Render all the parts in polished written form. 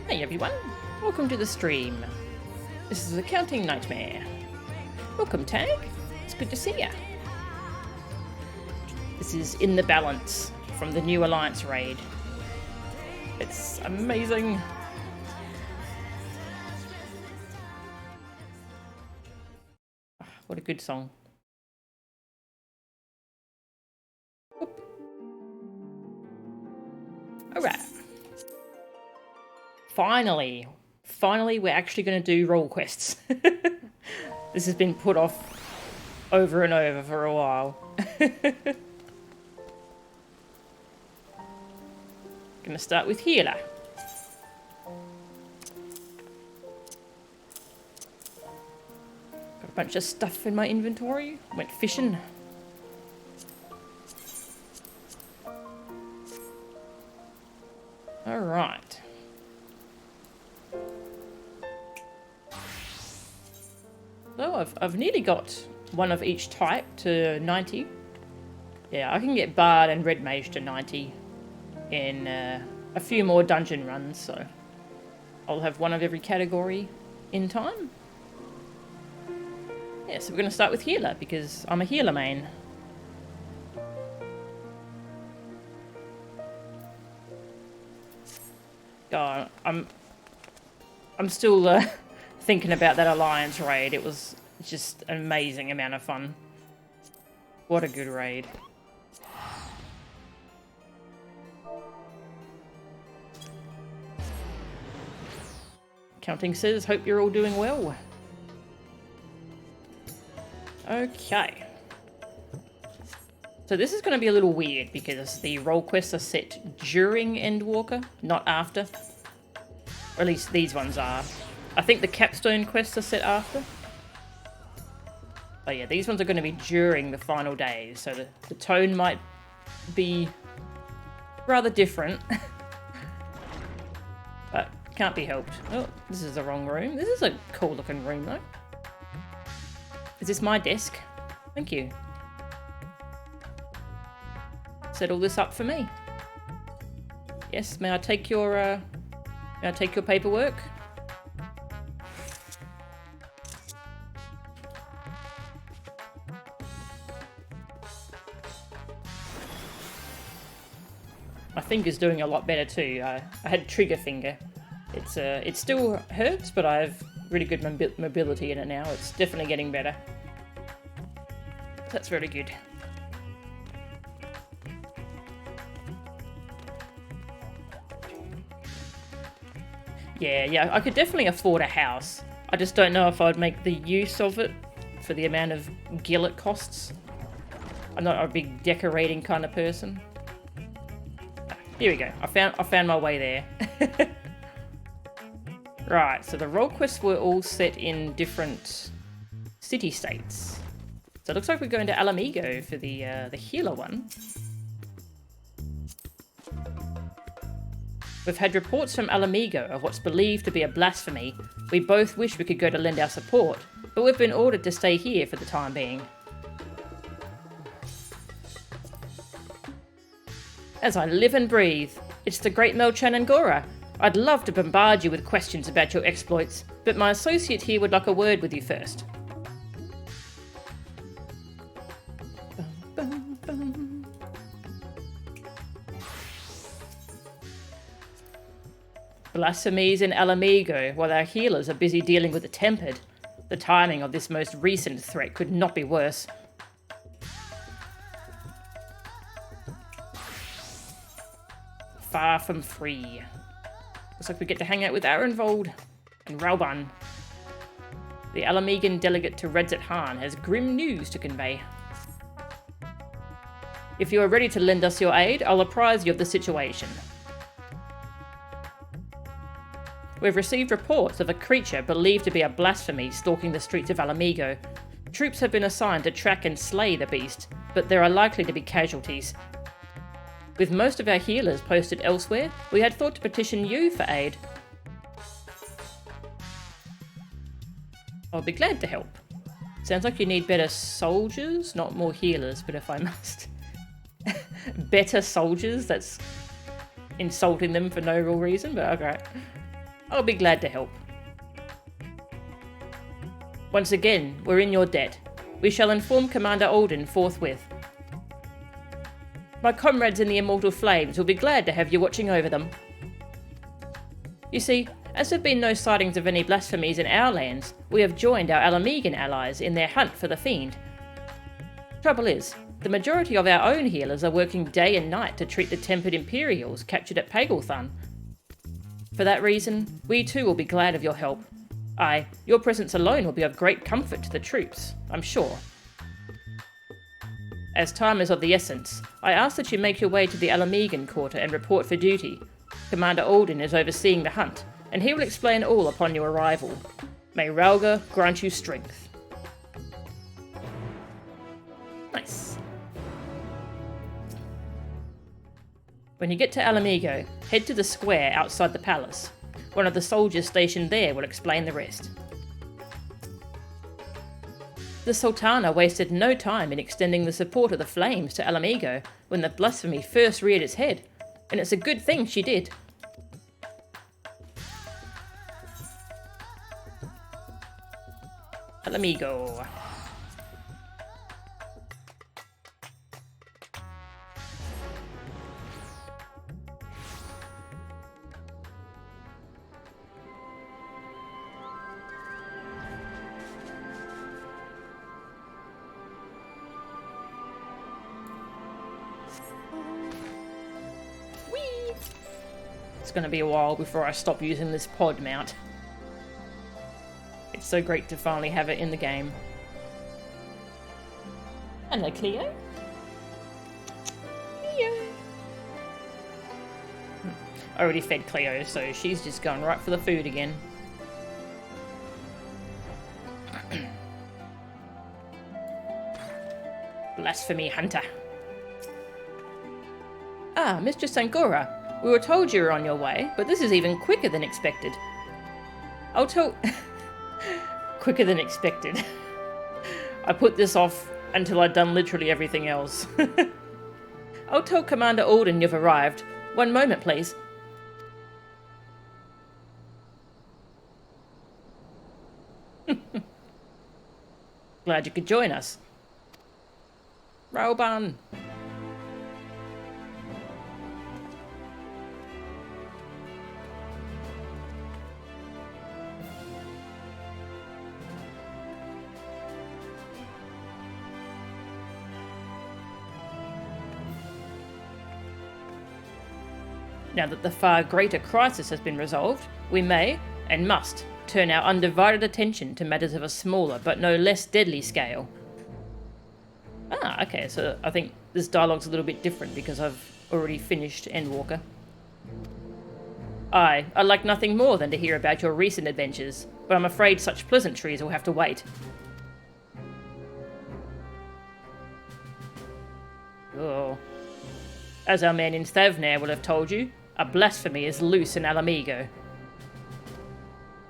Hey everyone, welcome to the stream. This is Accounting Nightmare. Welcome Tag, it's good to see ya. This is In the Balance from the new Alliance raid. It's amazing. What a good song. Alright. Finally, we're actually going to do role quests. This has been put off over and over for a while. Gonna start with healer. Got a bunch of stuff in my inventory. Went fishing. Alright. So I've nearly got one of each type to 90. Yeah, I can get Bard and Red Mage to 90 in a few more dungeon runs, so I'll have one of every category in time. Yeah, so we're going to start with healer, because I'm a healer main. God, I'm still thinking about that Alliance raid. It was just an amazing amount of fun. What a good raid. Counting says, hope you're all doing well. Okay. So this is going to be a little weird because the role quests are set during Endwalker, not after. Or at least these ones are. I think the capstone quests are set after. But yeah, these ones are going to be during the final days, so the tone might be rather different. But can't be helped. Oh, this is the wrong room. This is a cool looking room though. Is this my desk? Thank you. Set all this up for me. Yes, may I take your paperwork? My finger's doing a lot better too. I had trigger finger. It still hurts, but I have really good mobility in it now. It's definitely getting better. That's really good. Yeah, I could definitely afford a house. I just don't know if I'd make the use of it for the amount of gil it costs. I'm not a big decorating kind of person. Here we go. I found my way there. Right, so the role quests were all set in different city-states. So it looks like we're going to Ala Mhigo for the healer one. We've had reports from Ala Mhigo of what's believed to be a blasphemy. We both wish we could go to lend our support, but we've been ordered to stay here for the time being. As I live and breathe, it's the great Melchan Angora. I'd love to bombard you with questions about your exploits, but my associate here would like a word with you first. Blasphemies in Ala Mhigo while our healers are busy dealing with the Tempered. The timing of this most recent threat could not be worse. Far from free. Looks like we get to hang out with Arenvold and Rauban. The Ala Mhigan delegate to Redzet Han has grim news to convey. If you are ready to lend us your aid, I'll apprise you of the situation. We've received reports of a creature believed to be a blasphemy stalking the streets of Ala Mhigo. Troops have been assigned to track and slay the beast, but there are likely to be casualties. With most of our healers posted elsewhere, we had thought to petition you for aid. I'll be glad to help. Sounds like you need better soldiers, not more healers, but if I must. Better soldiers? That's insulting them for no real reason, but okay. I'll be glad to help. Once again, we're in your debt. We shall inform Commander Alden forthwith. My comrades in the Immortal Flames will be glad to have you watching over them. You see, as there have been no sightings of any blasphemies in our lands, we have joined our Ala Mhigan allies in their hunt for the fiend. Trouble is, the majority of our own healers are working day and night to treat the tempered Imperials captured at Pagelthun. For that reason, we too will be glad of your help. Aye, your presence alone will be of great comfort to the troops, I'm sure. As time is of the essence, I ask that you make your way to the Ala Mhigan quarter and report for duty. Commander Alden is overseeing the hunt, and he will explain all upon your arrival. May Ralga grant you strength. Nice. When you get to Ala Mhigo, head to the square outside the palace. One of the soldiers stationed there will explain the rest. The Sultana wasted no time in extending the support of the flames to Ala Mhigo when the blasphemy first reared its head, and it's a good thing she did. Ala Mhigo. It's going to be a while before I stop using this pod mount. It's so great to finally have it in the game. Hello, Cleo. Cleo. I already fed Cleo, so she's just going right for the food again. Blasphemy Hunter. Ah, Mr. Sangora. We were told you were on your way, but this is even quicker than expected. I'll tell... quicker than expected. I put this off until I'd done literally everything else. I'll tell Commander Alden you've arrived. One moment, please. Glad you could join us. Roban. Now that the far greater crisis has been resolved, we may, and must, turn our undivided attention to matters of a smaller but no less deadly scale. Ah, okay, so I think this dialogue's a little bit different because I've already finished Endwalker. I'd like nothing more than to hear about your recent adventures, but I'm afraid such pleasantries will have to wait. Oh. As our man in Thavnair will have told you, a blasphemy is loose in Ala Mhigo.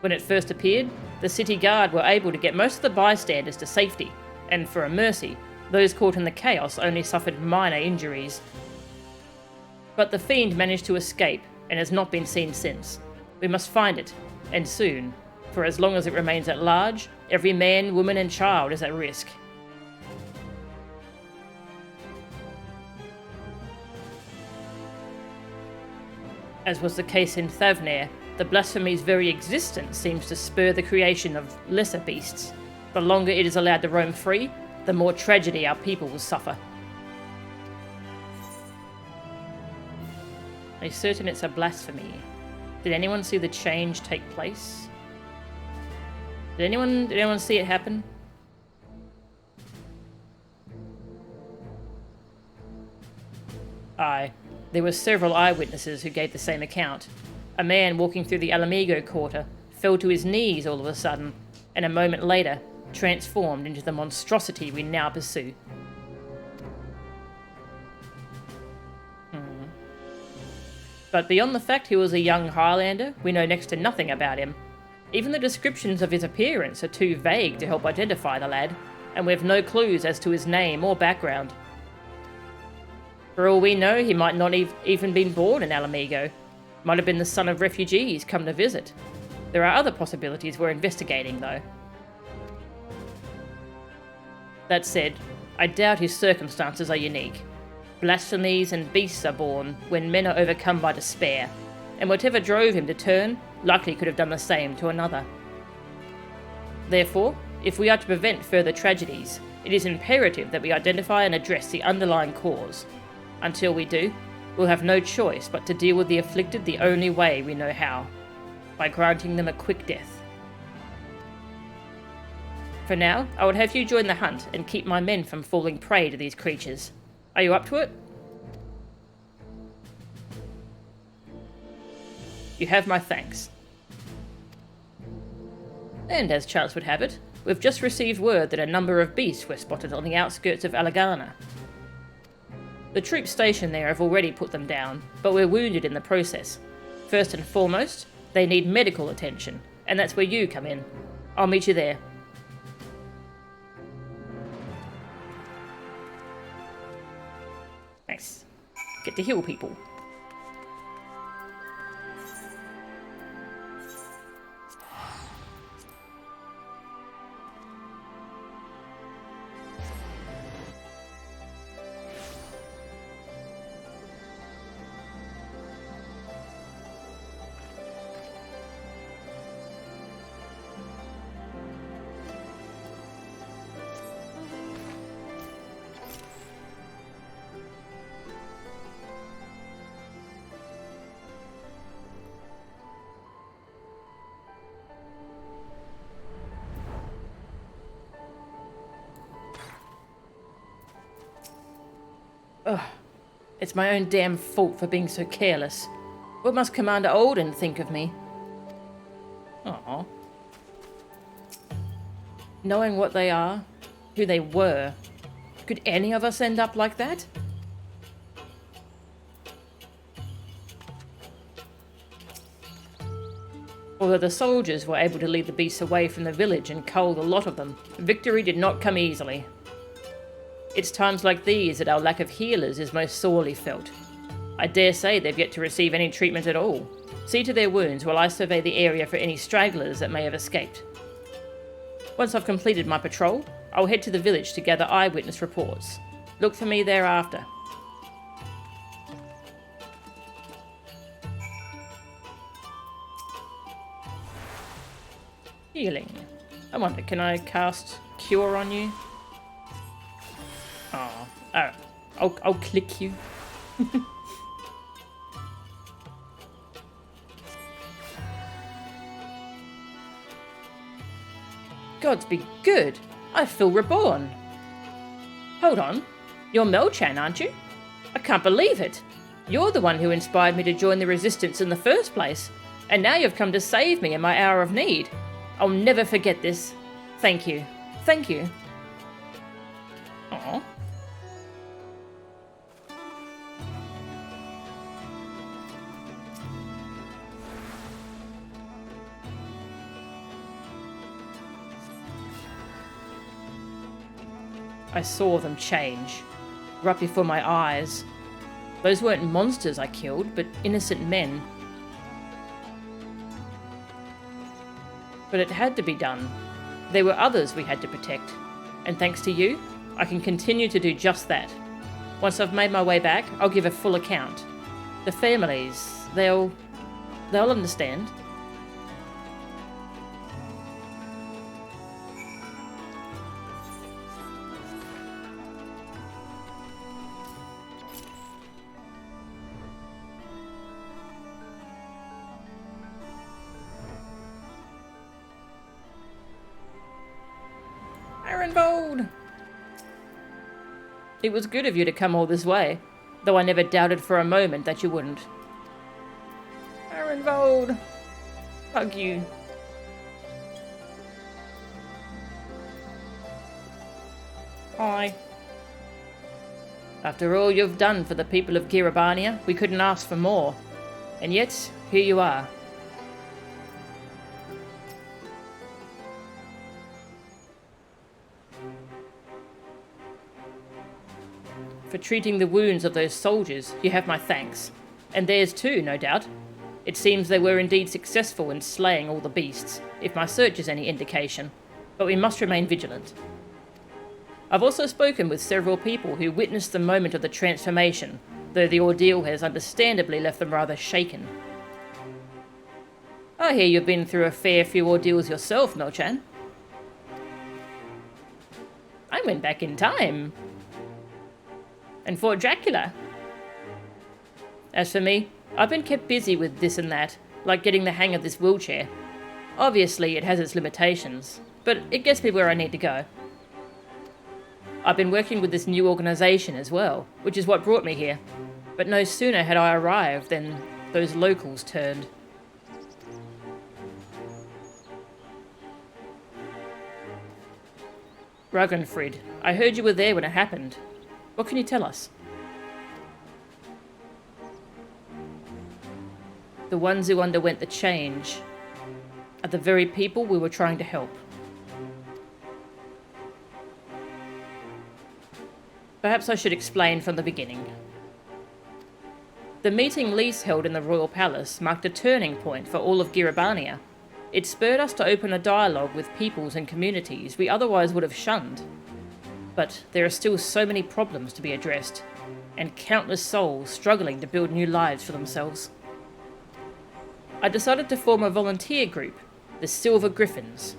When it first appeared, the city guard were able to get most of the bystanders to safety, and for a mercy, those caught in the chaos only suffered minor injuries. But the fiend managed to escape, and has not been seen since. We must find it, and soon, for as long as it remains at large, every man, woman and child is at risk. As was the case in Thavnair, the blasphemy's very existence seems to spur the creation of lesser beasts. The longer it is allowed to roam free, the more tragedy our people will suffer. Are you certain it's a blasphemy? Did anyone see the change take place? Did anyone see it happen? Aye. There were several eyewitnesses who gave the same account. A man walking through the Ala Mhigo quarter fell to his knees all of a sudden, and a moment later transformed into the monstrosity we now pursue. But beyond the fact he was a young Highlander, we know next to nothing about him. Even the descriptions of his appearance are too vague to help identify the lad, and we have no clues as to his name or background. For all we know, he might not even been born in Ala Mhigo. Might have been the son of refugees come to visit. There are other possibilities we're investigating, though. That said, I doubt his circumstances are unique. Blasphemies and beasts are born when men are overcome by despair, and whatever drove him to turn likely could have done the same to another. Therefore, if we are to prevent further tragedies, it is imperative that we identify and address the underlying cause. Until we do, we'll have no choice but to deal with the afflicted the only way we know how, by granting them a quick death. For now, I would have you join the hunt and keep my men from falling prey to these creatures. Are you up to it? You have my thanks. And as chance would have it, we've just received word that a number of beasts were spotted on the outskirts of Alagana. The troops stationed there have already put them down, but we're wounded in the process. First and foremost, they need medical attention, and that's where you come in. I'll meet you there. Nice. Get to heal people. Ugh. It's my own damn fault for being so careless. What must Commander Olden think of me? Aww. Knowing what they are, who they were, could any of us end up like that? Although the soldiers were able to lead the beasts away from the village and cull the lot of them, victory did not come easily. It's times like these that our lack of healers is most sorely felt. I dare say they've yet to receive any treatment at all. See to their wounds while I survey the area for any stragglers that may have escaped. Once I've completed my patrol, I'll head to the village to gather eyewitness reports. Look for me thereafter. Healing. I wonder, can I cast Cure on you? Oh, I'll click you. Gods be good. I feel reborn. Hold on. You're Melchan, aren't you? I can't believe it. You're the one who inspired me to join the Resistance in the first place. And now you've come to save me in my hour of need. I'll never forget this. Thank you. Thank you. Aww. I saw them change, right before my eyes. Those weren't monsters I killed, but innocent men. But it had to be done. There were others we had to protect, and thanks to you, I can continue to do just that. Once I've made my way back, I'll give a full account. The families, they'll understand. It was good of you to come all this way, though I never doubted for a moment that you wouldn't. Arenvold! Hug you. Hi. After all you've done for the people of Kiribania, we couldn't ask for more. And yet, here you are. For treating the wounds of those soldiers, you have my thanks. And theirs too, no doubt. It seems they were indeed successful in slaying all the beasts, if my search is any indication, but we must remain vigilant. I've also spoken with several people who witnessed the moment of the transformation, though the ordeal has understandably left them rather shaken. I hear you've been through a fair few ordeals yourself, No-chan. I went back in time. And fought Dracula. As for me, I've been kept busy with this and that, like getting the hang of this wheelchair. Obviously, it has its limitations, but it gets me where I need to go. I've been working with this new organisation as well, which is what brought me here. But no sooner had I arrived than those locals turned. Ragnfrid, I heard you were there when it happened. What can you tell us? The ones who underwent the change are the very people we were trying to help. Perhaps I should explain from the beginning. The meeting Lise held in the royal palace marked a turning point for all of Giribania. It spurred us to open a dialogue with peoples and communities we otherwise would have shunned. But there are still so many problems to be addressed, and countless souls struggling to build new lives for themselves. I decided to form a volunteer group, the Silver Griffins.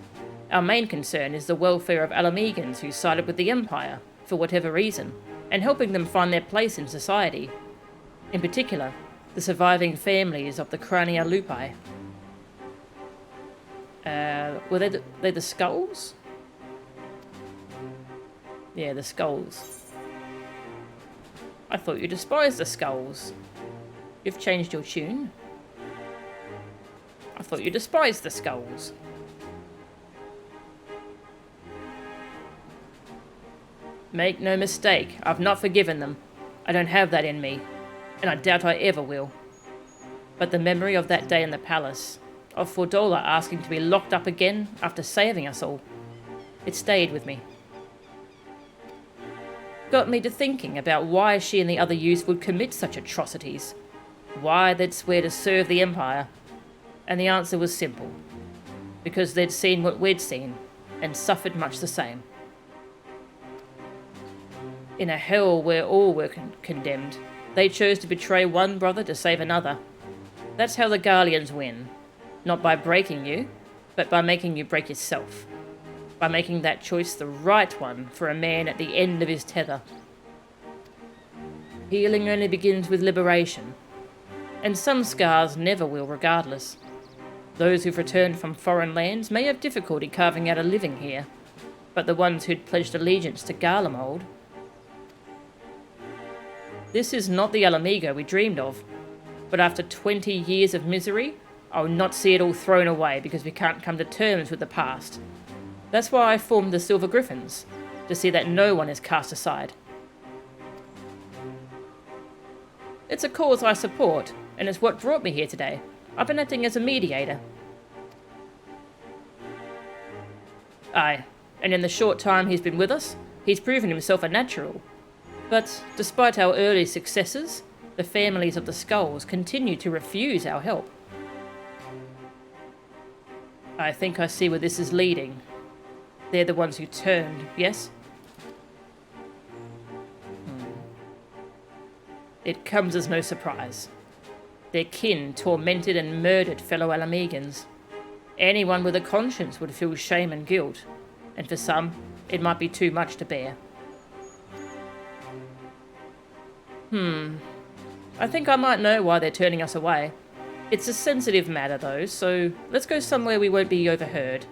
Our main concern is the welfare of Ala Mhigans who sided with the Empire, for whatever reason, and helping them find their place in society. In particular, the surviving families of the Crania Lupi. Were they the skulls? Yeah, the skulls. I thought you despised the skulls. You've changed your tune. I thought you despised the skulls. Make no mistake, I've not forgiven them. I don't have that in me, and I doubt I ever will. But the memory of that day in the palace, of Fordola asking to be locked up again after saving us all, it stayed with me. Got me to thinking about why she and the other youths would commit such atrocities. Why they'd swear to serve the Empire. And the answer was simple. Because they'd seen what we'd seen, and suffered much the same. In a hell where all were condemned, they chose to betray one brother to save another. That's how the Garleans win. Not by breaking you, but by making you break yourself. By making that choice the right one for a man at the end of his tether. Healing only begins with liberation. And some scars never will regardless. Those who've returned from foreign lands may have difficulty carving out a living here, but the ones who'd pledged allegiance to Garlemald. This is not the Ala Mhigo we dreamed of, but after 20 years of misery, I'll not see it all thrown away because we can't come to terms with the past. That's why I formed the Silver Griffins, to see that no one is cast aside. It's a cause I support, and it's what brought me here today. I've been acting as a mediator. Aye, and in the short time he's been with us, he's proven himself a natural. But despite our early successes, the families of the Skulls continue to refuse our help. I think I see where this is leading. They're the ones who turned, yes? It comes as no surprise. Their kin tormented and murdered fellow Ala Mhigans. Anyone with a conscience would feel shame and guilt, and for some, it might be too much to bear. I think I might know why they're turning us away. It's a sensitive matter though, so let's go somewhere we won't be overheard.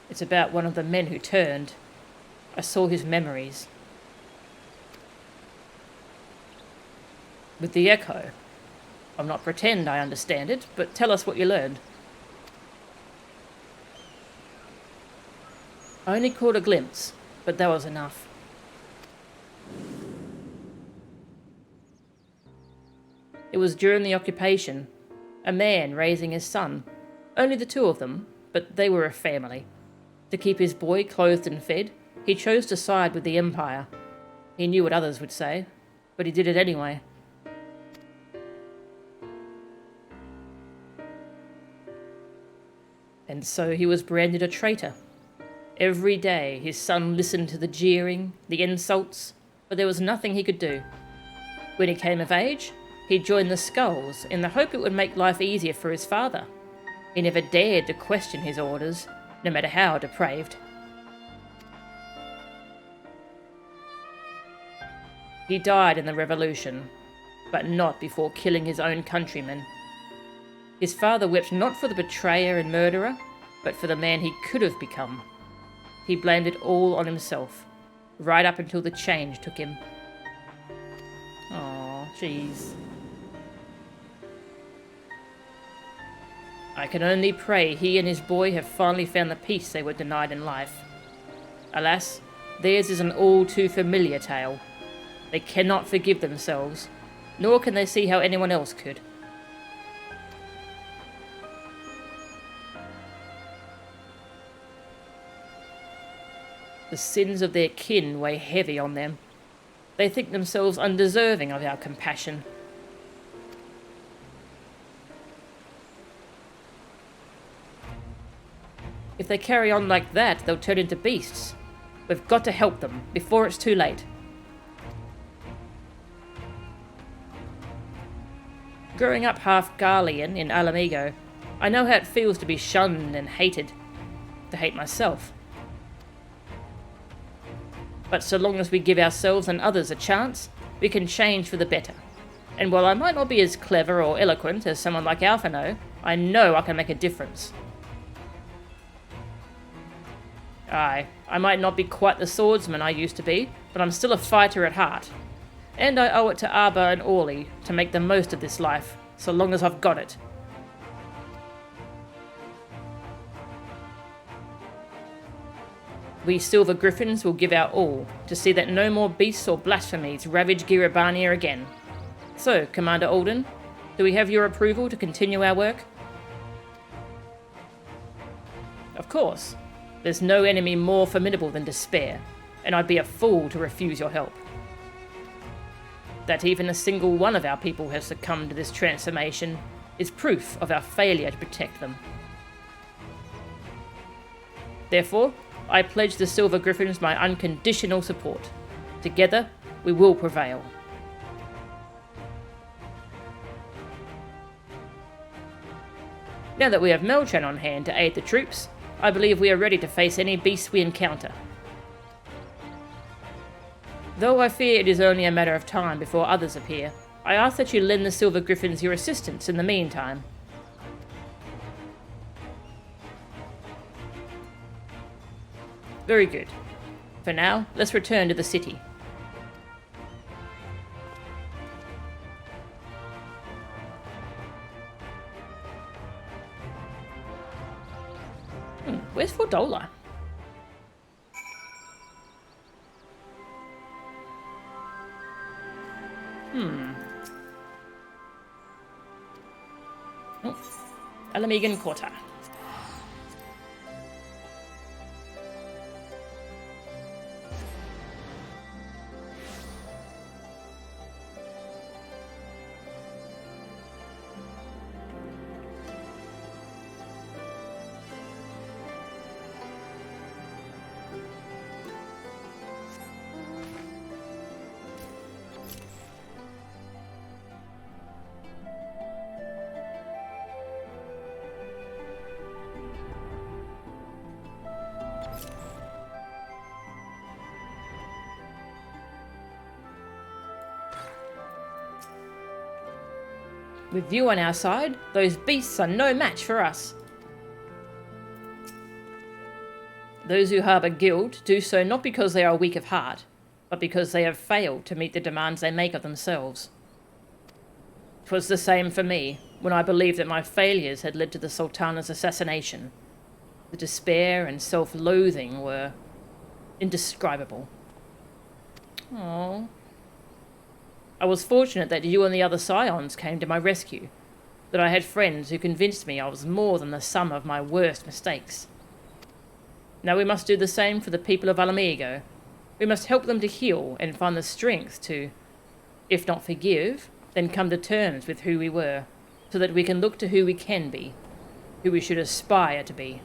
It's about one of the men who turned. I saw his memories. With the echo. I'll not pretend I understand it, but tell us what you learned. I only caught a glimpse, but that was enough. It was during the occupation. A man raising his son. Only the two of them, but they were a family. To keep his boy clothed and fed, he chose to side with the Empire. He knew what others would say, but he did it anyway. And so he was branded a traitor. Every day his son listened to the jeering, the insults, but there was nothing he could do. When he came of age, he joined the Skulls in the hope it would make life easier for his father. He never dared to question his orders, no matter how depraved. He died in the revolution, but not before killing his own countrymen. His father wept not for the betrayer and murderer, but for the man he could have become. He blamed it all on himself, right up until the change took him. Aw, jeez. I can only pray he and his boy have finally found the peace they were denied in life. Alas, theirs is an all too familiar tale. They cannot forgive themselves, nor can they see how anyone else could. The sins of their kin weigh heavy on them. They think themselves undeserving of our compassion. If they carry on like that, they'll turn into beasts. We've got to help them, before it's too late. Growing up half Garlean in Ala Mhigo, I know how it feels to be shunned and hated. To hate myself. But so long as we give ourselves and others a chance, we can change for the better. And while I might not be as clever or eloquent as someone like Alphino, I know I can make a difference. Aye, I might not be quite the swordsman I used to be, but I'm still a fighter at heart. And I owe it to Abba and Orly to make the most of this life, so long as I've got it. We Silver Griffins will give our all to see that no more beasts or blasphemies ravage Giribania again. So, Commander Alden, do we have your approval to continue our work? Of course. There's no enemy more formidable than despair, and I'd be a fool to refuse your help. That even a single one of our people has succumbed to this transformation is proof of our failure to protect them. Therefore, I pledge the Silver Griffins my unconditional support. Together, we will prevail. Now that we have Melchan on hand to aid the troops, I believe we are ready to face any beast we encounter. Though I fear it is only a matter of time before others appear, I ask that you lend the Silver Griffins your assistance in the meantime. Very good. For now, let's return to the city. Where's Fordola? Oh, Ala Mhigo Quarter. With you on our side, those beasts are no match for us. Those who harbour guilt do so not because they are weak of heart, but because they have failed to meet the demands they make of themselves. 'Twas the same for me, when I believed that my failures had led to the Sultana's assassination. The despair and self-loathing were indescribable. Oh. I was fortunate that you and the other scions came to my rescue, that I had friends who convinced me I was more than the sum of my worst mistakes. Now we must do the same for the people of Ala Mhigo. We must help them to heal and find the strength to, if not forgive, then come to terms with who we were, so that we can look to who we can be, who we should aspire to be.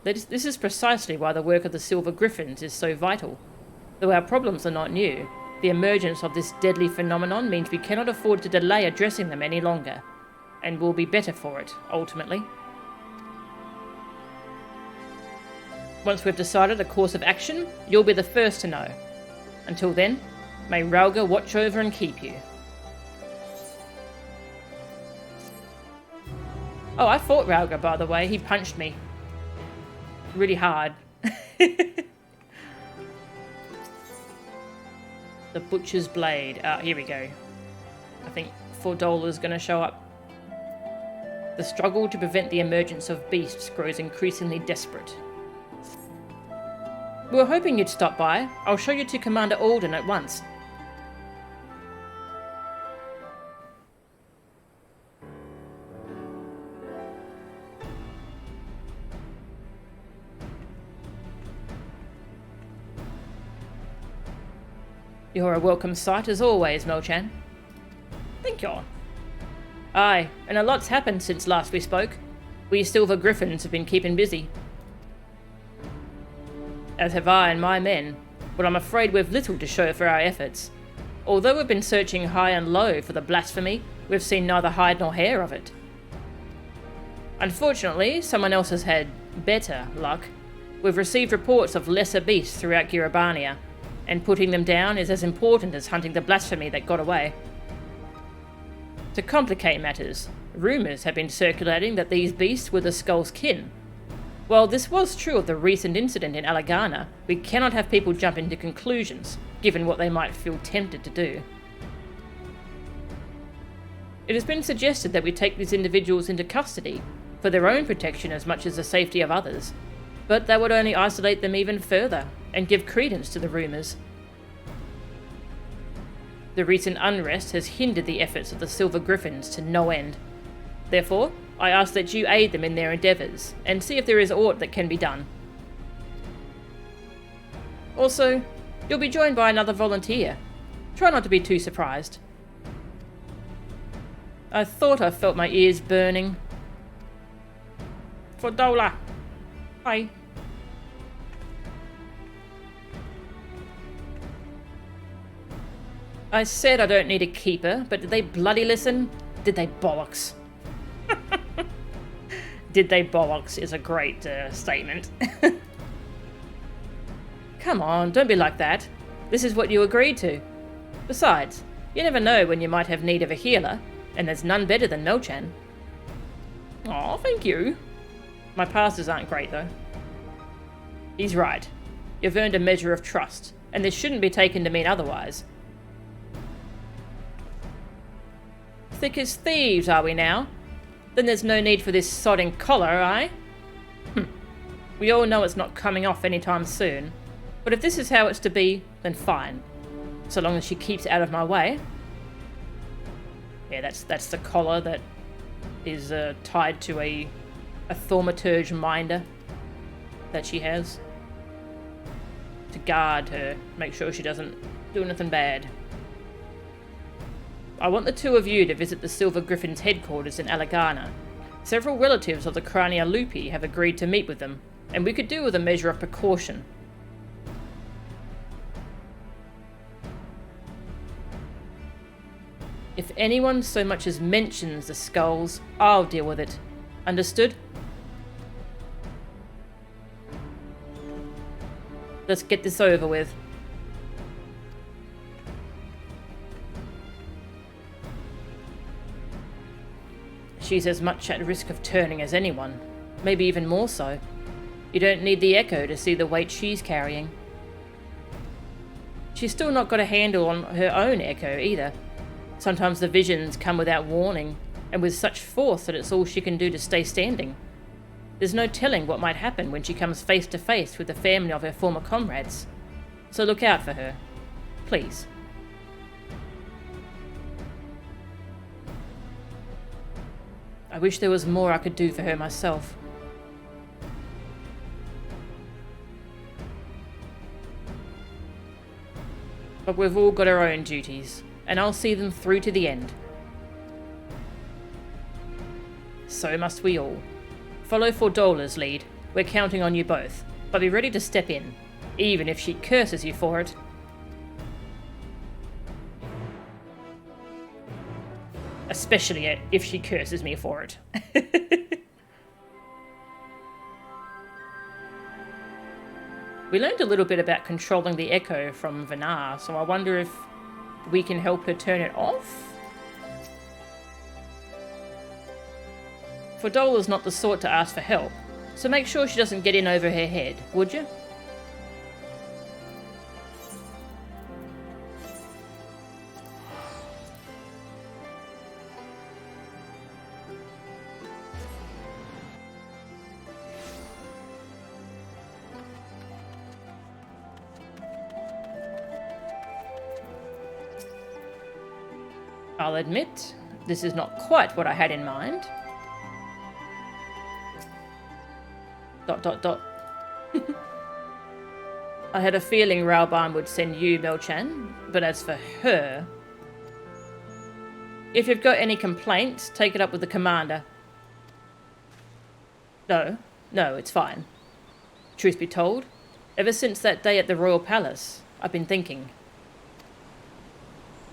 This is precisely why the work of the Silver Griffins is so vital. Though our problems are not new, the emergence of this deadly phenomenon means we cannot afford to delay addressing them any longer, and will be better for it, ultimately. Once we've decided a course of action, you'll be the first to know. Until then, may Rauga watch over and keep you. Oh, I fought Rauga, by the way. He punched me. Really hard. The Butcher's Blade. Here we go. I think Fordola's going to show up. The struggle to prevent the emergence of beasts grows increasingly desperate. We were hoping you'd stop by. I'll show you to Commander Alden at once. You're a welcome sight as always, Mo-chan. Thank you. Aye, and a lot's happened since last we spoke. We Silver Griffins have been keeping busy. As have I and my men, but I'm afraid we've little to show for our efforts. Although we've been searching high and low for the blasphemy, we've seen neither hide nor hair of it. Unfortunately, someone else has had better luck. We've received reports of lesser beasts throughout Girabania, and putting them down is as important as hunting the blasphemy that got away. To complicate matters, rumours have been circulating that these beasts were the Skull's kin. While this was true of the recent incident in Alagana, we cannot have people jump into conclusions, given what they might feel tempted to do. It has been suggested that we take these individuals into custody, for their own protection as much as the safety of others, but that would only isolate them even further, and give credence to the rumours. The recent unrest has hindered the efforts of the Silver Griffins to no end. Therefore, I ask that you aid them in their endeavours, and see if there is aught that can be done. Also, you'll be joined by another volunteer. Try not to be too surprised. I thought I felt my ears burning. Fordola! Hi. I said I don't need a keeper, but did they bloody listen? Did they bollocks? Did they bollocks is a great statement. Come on, don't be like that. This is what you agreed to. Besides, you never know when you might have need of a healer, and there's none better than No-chan. Aw, thank you. My passes aren't great, though. He's right. You've earned a measure of trust, and this shouldn't be taken to mean otherwise. Thick as thieves, are we now? Then there's no need for this sodding collar, eh? We all know it's not coming off anytime soon, but if this is how it's to be, then fine. So long as she keeps out of my way. Yeah, that's the collar that is tied to a thaumaturge minder that she has to guard her, make sure she doesn't do anything bad. I want the two of you to visit the Silver Griffin's headquarters in Alagana. Several relatives of the Crania Lupi have agreed to meet with them, and we could do with a measure of precaution. If anyone so much as mentions the skulls, I'll deal with it. Understood? Let's get this over with. She's as much at risk of turning as anyone, maybe even more so. You don't need the echo to see the weight she's carrying. She's still not got a handle on her own echo either. Sometimes the visions come without warning, and with such force that it's all she can do to stay standing. There's no telling what might happen when she comes face to face with the family of her former comrades. So look out for her. Please. I wish there was more I could do for her myself. But we've all got our own duties, and I'll see them through to the end. So must we all. Follow Fordola's lead. We're counting on you both, but be ready to step in, even if she curses you for it. Especially if she curses me for it. We learned a little bit about controlling the echo from Vinar, so I wonder if we can help her turn it off? Fordola's not the sort to ask for help, so make sure she doesn't get in over her head, would you? I'll admit, this is not quite what I had in mind. ... I had a feeling Raoban would send you, Melchan, but as for her... If you've got any complaints, take it up with the commander. No, it's fine. Truth be told, ever since that day at the Royal Palace, I've been thinking.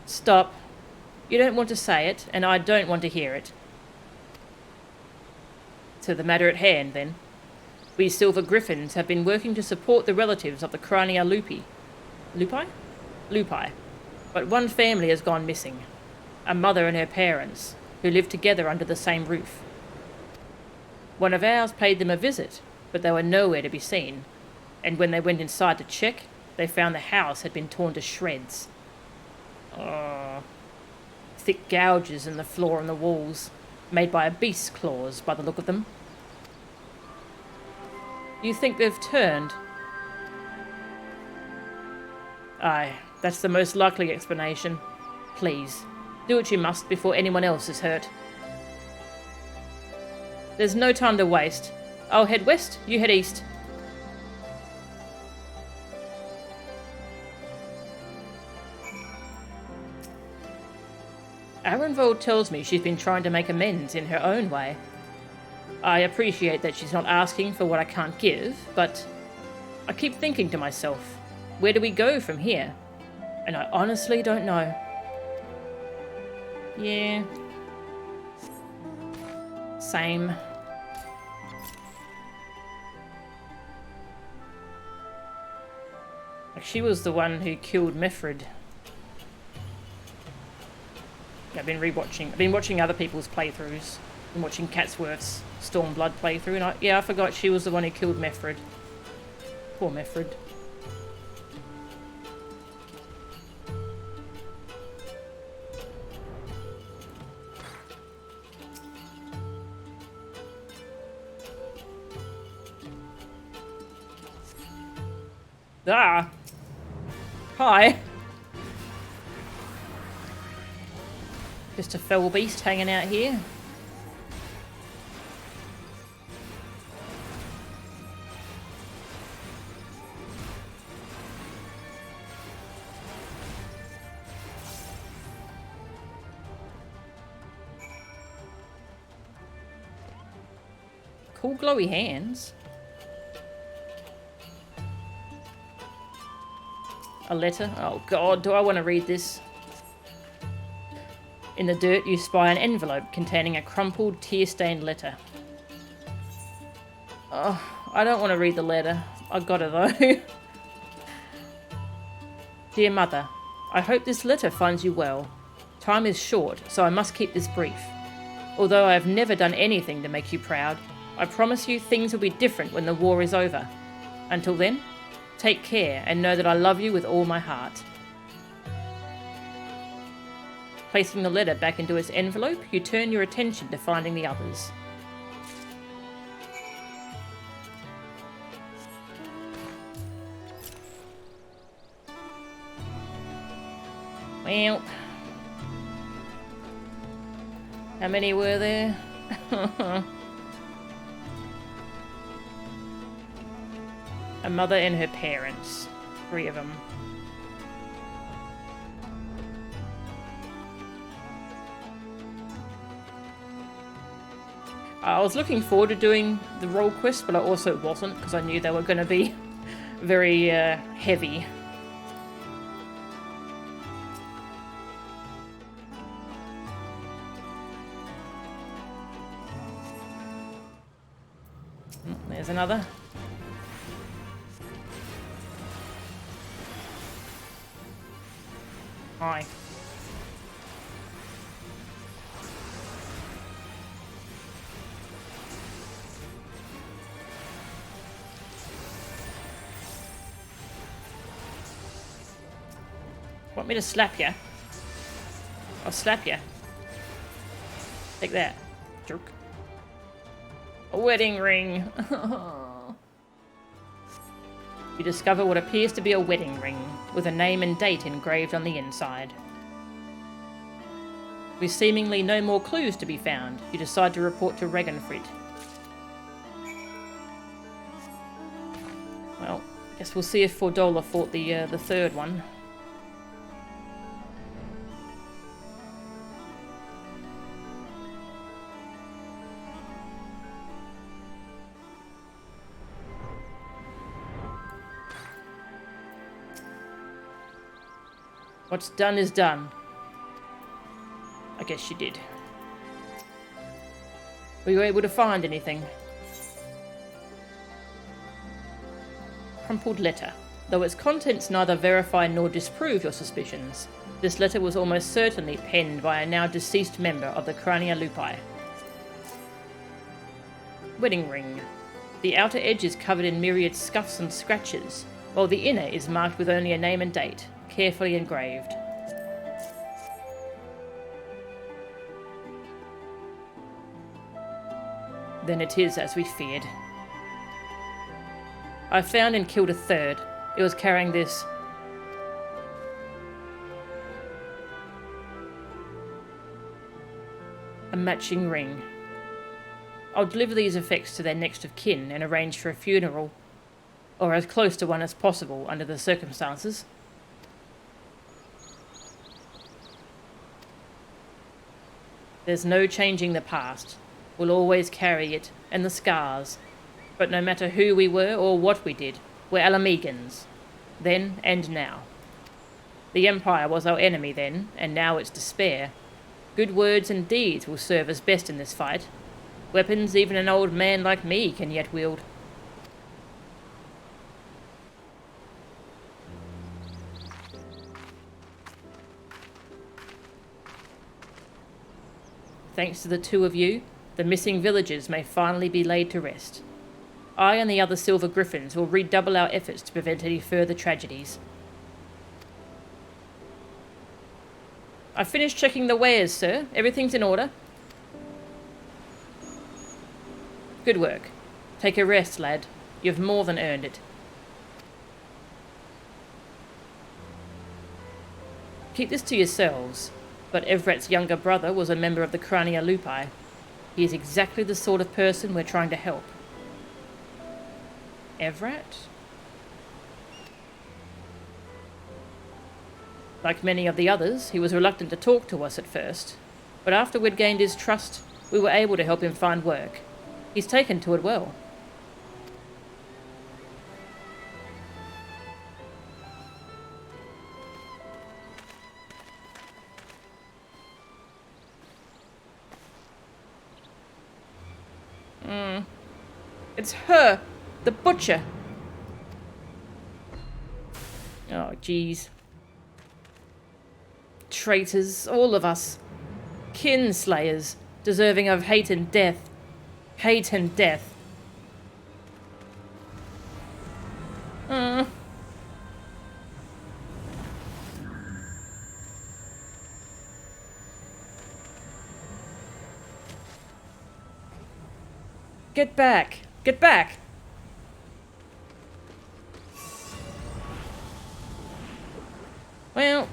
Stop. You don't want to say it, and I don't want to hear it. To the matter at hand, then. We Silver Griffins have been working to support the relatives of the Crania Lupi. Lupi? Lupi. But one family has gone missing. A mother and her parents, who lived together under the same roof. One of ours paid them a visit, but they were nowhere to be seen. And when they went inside to check, they found the house had been torn to shreds. Thick gouges in the floor and the walls, made by a beast's claws by the look of them. You think they've turned? Aye, that's the most likely explanation. Please, do what you must before anyone else is hurt. There's no time to waste. I'll head west, you head east. Arenvold tells me she's been trying to make amends in her own way. I appreciate that she's not asking for what I can't give, but I keep thinking to myself, where do we go from here? And I honestly don't know. Yeah. Same. Like, she was the one who killed Mifrid. I've been watching other people's playthroughs. I'm watching Catsworth's Stormblood playthrough, and I forgot she was the one who killed Mifrid. Poor Mifrid. Ah! Hi! Just a fell beast hanging out here. Cool glowy hands. A letter? Oh god, do I want to read this? In the dirt, you spy an envelope containing a crumpled, tear-stained letter. Oh, I don't want to read the letter. I gotta though. Dear Mother, I hope this letter finds you well. Time is short, so I must keep this brief. Although I have never done anything to make you proud, I promise you things will be different when the war is over. Until then, take care and know that I love you with all my heart. Placing the letter back into its envelope, you turn your attention to finding the others. Well, how many were there? A mother and her parents. 3 of them. I was looking forward to doing the role quest, but I also wasn't, because I knew they were going to be very heavy. There's another. Hi. Want me to slap you? I'll slap you. Take that, jerk. A wedding ring. You discover what appears to be a wedding ring, with a name and date engraved on the inside. With seemingly no more clues to be found, you decide to report to Regenfrit. Well, guess we'll see if Fordola fought the third one. What's done is done. I guess she did. Were you able to find anything? Crumpled letter. Though its contents neither verify nor disprove your suspicions, this letter was almost certainly penned by a now deceased member of the Crania Lupi. Wedding ring. The outer edge is covered in myriad scuffs and scratches, while the inner is marked with only a name and date, carefully engraved. Then it is as we feared. I found and killed a third. It was carrying this. A matching ring. I'll deliver these effects to their next of kin and arrange for a funeral, or as close to one as possible under the circumstances. There's no changing the past. We'll always carry it, and the scars. But no matter who we were or what we did, we're Ala Mhigans. Then and now. The Empire was our enemy then, and now it's despair. Good words and deeds will serve us best in this fight. Weapons even an old man like me can yet wield. Thanks to the 2 of you, the missing villagers may finally be laid to rest. I and the other Silver Griffins will redouble our efforts to prevent any further tragedies. I've finished checking the wares, sir. Everything's in order. Good work. Take a rest, lad. You've more than earned it. Keep this to yourselves. But Evrat's younger brother was a member of the Crania Lupi. He is exactly the sort of person we're trying to help. Evrat? Like many of the others, he was reluctant to talk to us at first, but after we'd gained his trust, we were able to help him find work. He's taken to it well. It's her! The butcher! Oh, jeez. Traitors, all of us. Kinslayers, deserving of hate and death. Hate and death. Get back! Get back! Well...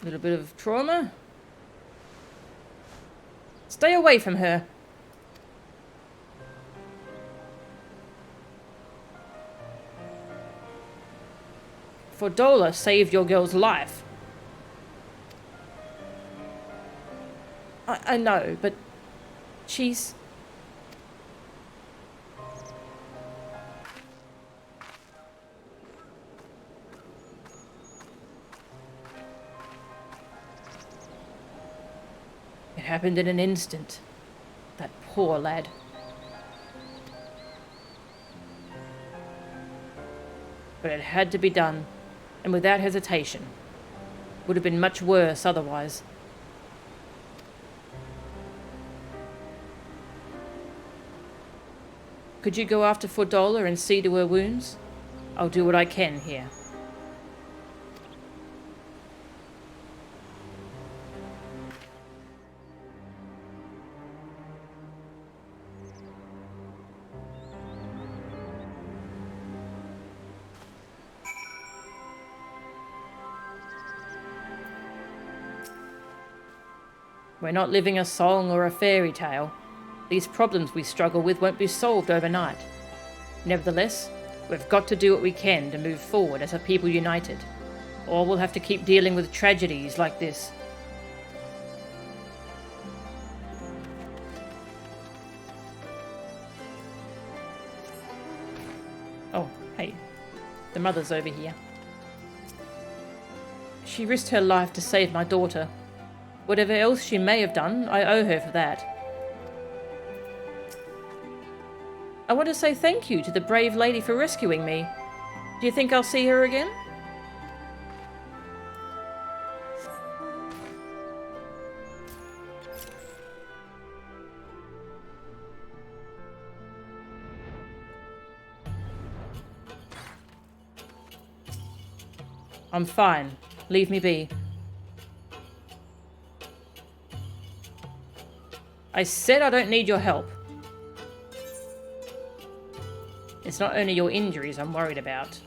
A little bit of trauma. Stay away from her. Fordola saved your girl's life. I know, but she's... It happened in an instant. That poor lad. But it had to be done, and without hesitation. Would have been much worse otherwise. Could you go after Fordola and see to her wounds? I'll do what I can here. We're not living a song or a fairy tale. These problems we struggle with won't be solved overnight. Nevertheless, we've got to do what we can to move forward as a people united, or we'll have to keep dealing with tragedies like this. Oh, hey. The mother's over here. She risked her life to save my daughter. Whatever else she may have done, I owe her for that. I want to say thank you to the brave lady for rescuing me. Do you think I'll see her again? I'm fine. Leave me be. I said I don't need your help. It's not only your injuries I'm worried about.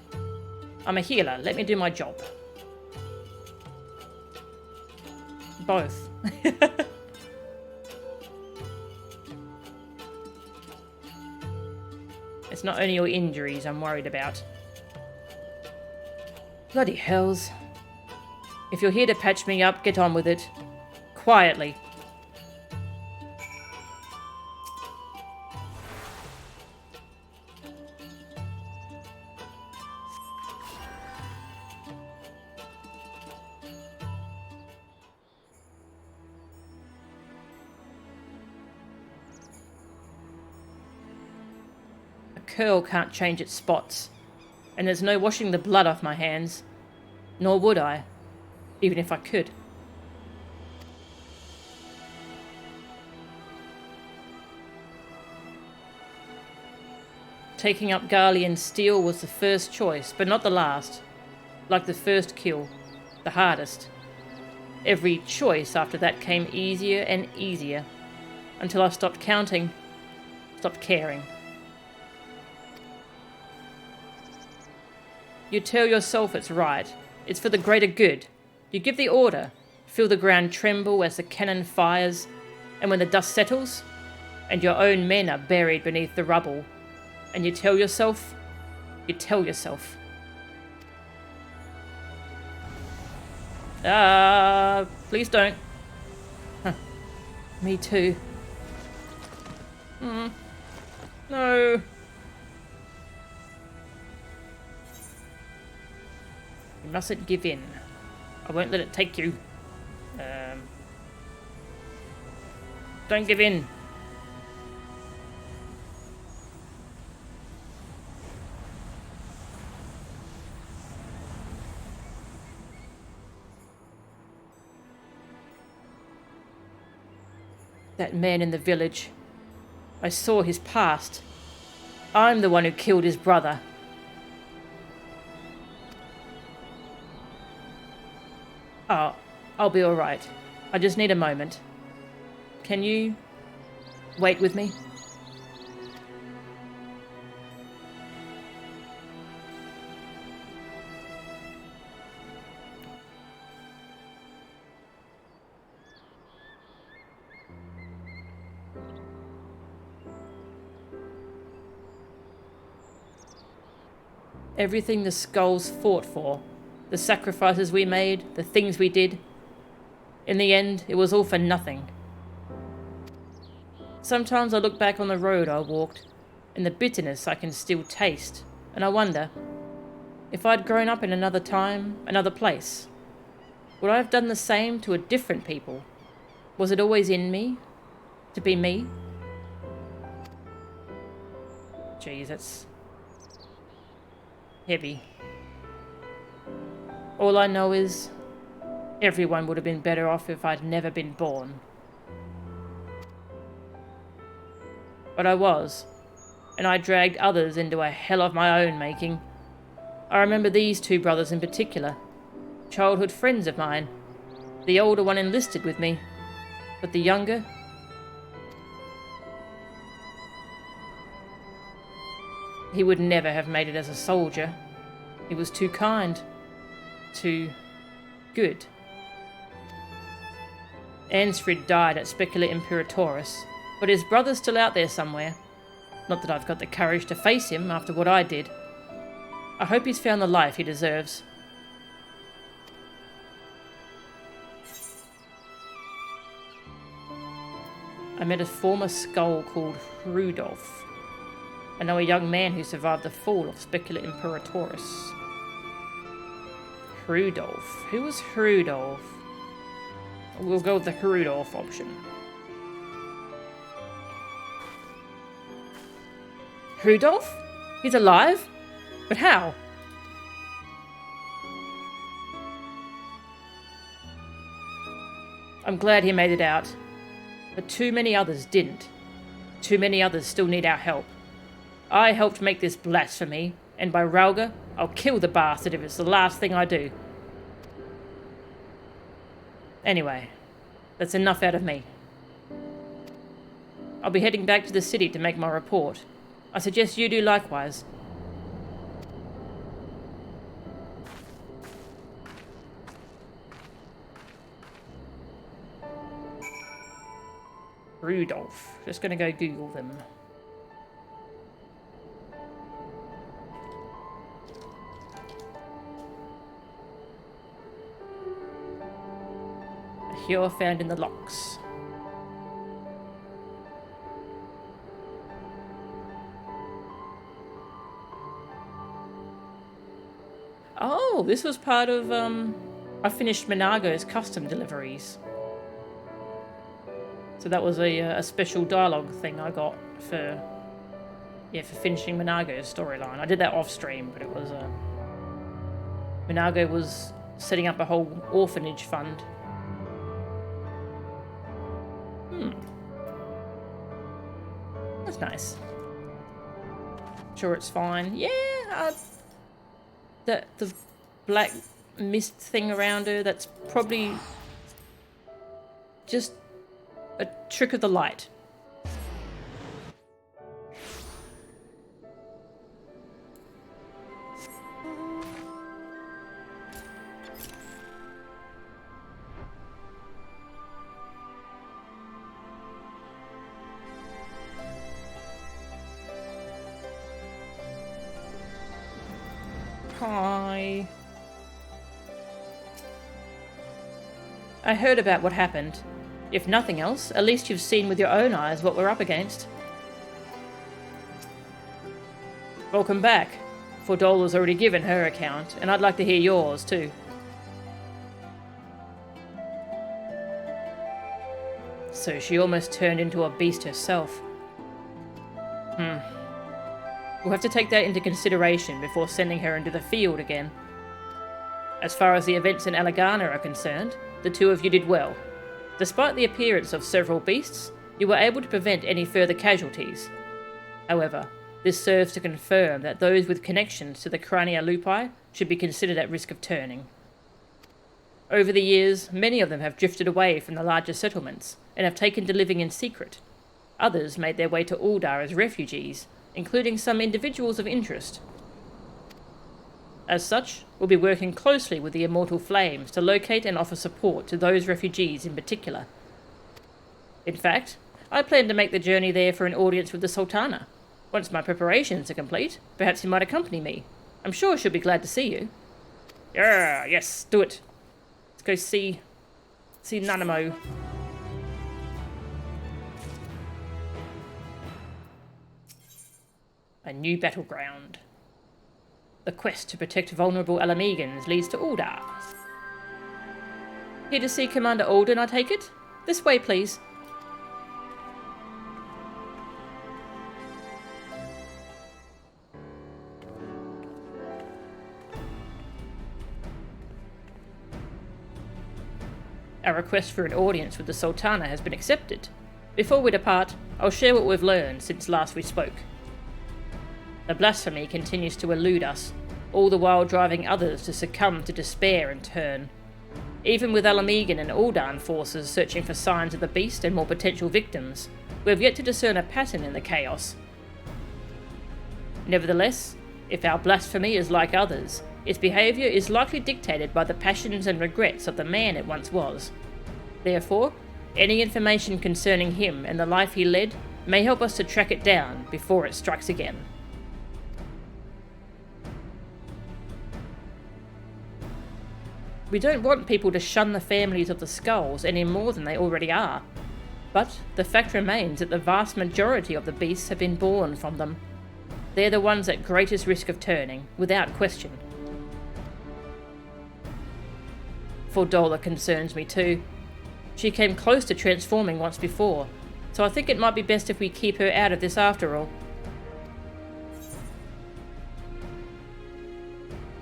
I'm a healer. Let me do my job. Both. It's not only your injuries I'm worried about. Bloody hells. If you're here to patch me up, get on with it. Quietly. Curl can't change its spots, and there's no washing the blood off my hands. Nor would I, even if I could. Taking up Garlean's steel was the first choice, but not the last. Like the first kill, the hardest. Every choice after that came easier and easier, until I stopped counting, stopped caring. You tell yourself it's right. It's for the greater good. You give the order. Feel the ground tremble as the cannon fires. And when the dust settles, and your own men are buried beneath the rubble, and you tell yourself, please don't. Huh. Me too. No. You mustn't give in. I won't let it take you. Don't give in. That man in the village. I saw his past. I'm the one who killed his brother. Oh, I'll be alright. I just need a moment. Can you wait with me? Everything the skulls fought for, the sacrifices we made, the things we did. In the end, it was all for nothing. Sometimes I look back on the road I walked, and the bitterness I can still taste, and I wonder, if I'd grown up in another time, another place, would I have done the same to a different people? Was it always in me to be me? Jeez, that's heavy. All I know is everyone would have been better off if I'd never been born. But I was, and I dragged others into a hell of my own making. I remember these two brothers in particular, childhood friends of mine. The older one enlisted with me, but the younger... he would never have made it as a soldier. He was too kind, too good. Ansfrid died at Specula Imperatoris, but his brother's still out there somewhere. Not that I've got the courage to face him after what I did. I hope he's found the life he deserves. I met a former skull called Rudolph. I know a young man who survived the fall of Specula Imperatoris. Rudolph. Who was Rudolph? We'll go with the Rudolph option. Rudolph? He's alive? But how? I'm glad he made it out. But too many others didn't. Too many others still need our help. I helped make this blasphemy, and by Rauga, I'll kill the bastard if it's the last thing I do. Anyway, that's enough out of me. I'll be heading back to the city to make my report. I suggest you do likewise. Rudolph. Just gonna go Google them. A cure found in the locks. Oh, this was part of, I finished Minago's custom deliveries. So that was a special dialogue thing I got for finishing Minago's storyline. I did that off stream, but it was, Minago was setting up a whole orphanage fund. That's nice. Sure, it's fine. Yeah, the black mist thing around her, that's probably just a trick of the light. Hi. I heard about what happened. If nothing else, at least you've seen with your own eyes what we're up against. Welcome back. Fordola's already given her account, and I'd like to hear yours too. So she almost turned into a beast herself. We'll have to take that into consideration before sending her into the field again. As far as the events in Alagana are concerned, the two of you did well. Despite the appearance of several beasts, you were able to prevent any further casualties. However, this serves to confirm that those with connections to the Crania Lupi should be considered at risk of turning. Over the years, many of them have drifted away from the larger settlements and have taken to living in secret. Others made their way to Uldar as refugees, including some individuals of interest. As such, we'll be working closely with the Immortal Flames to locate and offer support to those refugees in particular. In fact, I plan to make the journey there for an audience with the Sultana. Once my preparations are complete, perhaps you might accompany me. I'm sure she'll be glad to see you. Yeah, yes, do it. Let's go see Nanamo. A new battleground. The quest to protect vulnerable Ala Mhigans leads to Uldar. Here to see Commander Alden, I take it? This way, please. Our request for an audience with the Sultana has been accepted. Before we depart, I'll share what we've learned since last we spoke. The blasphemy continues to elude us, all the while driving others to succumb to despair and turn. Even with Ala Mhigan and Uldan forces searching for signs of the beast and more potential victims, we have yet to discern a pattern in the chaos. Nevertheless, if our blasphemy is like others, its behaviour is likely dictated by the passions and regrets of the man it once was. Therefore, any information concerning him and the life he led may help us to track it down before it strikes again. We don't want people to shun the families of the skulls any more than they already are. But the fact remains that the vast majority of the beasts have been born from them. They're the ones at greatest risk of turning, without question. Fordola concerns me too. She came close to transforming once before, so I think it might be best if we keep her out of this after all.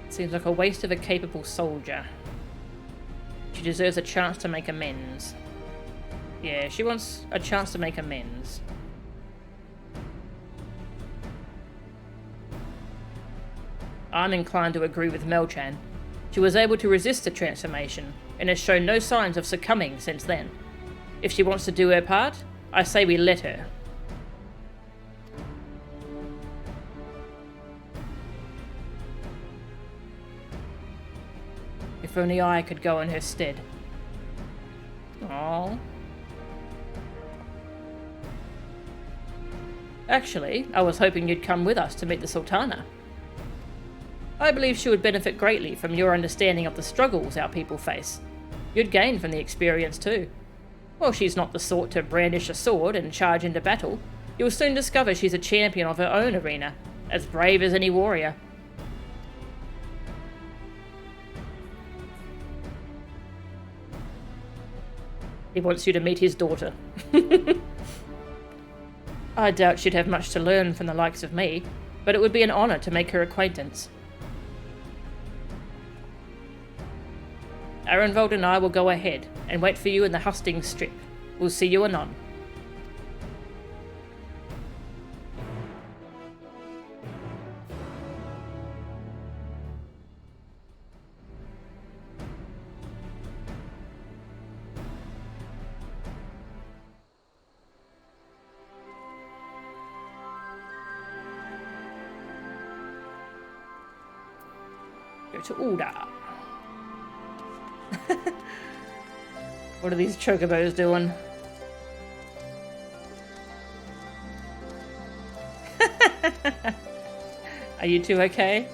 Seems like a waste of a capable soldier. She deserves a chance to make amends. Yeah, she wants a chance to make amends. I'm inclined to agree with Melchan. She was able to resist the transformation, and has shown no signs of succumbing since then. If she wants to do her part, I say we let her. If only I could go in her stead. Aww. Actually, I was hoping you'd come with us to meet the Sultana. I believe she would benefit greatly from your understanding of the struggles our people face. You'd gain from the experience too. While she's not the sort to brandish a sword and charge into battle, you'll soon discover she's a champion of her own arena, as brave as any warrior. He wants you to meet his daughter. I doubt she'd have much to learn from the likes of me, but it would be an honour to make her acquaintance. Arenvold and I will go ahead and wait for you in the hustings strip. We'll see you anon. Go to Uldar. What are these chocobos doing? Are you two okay?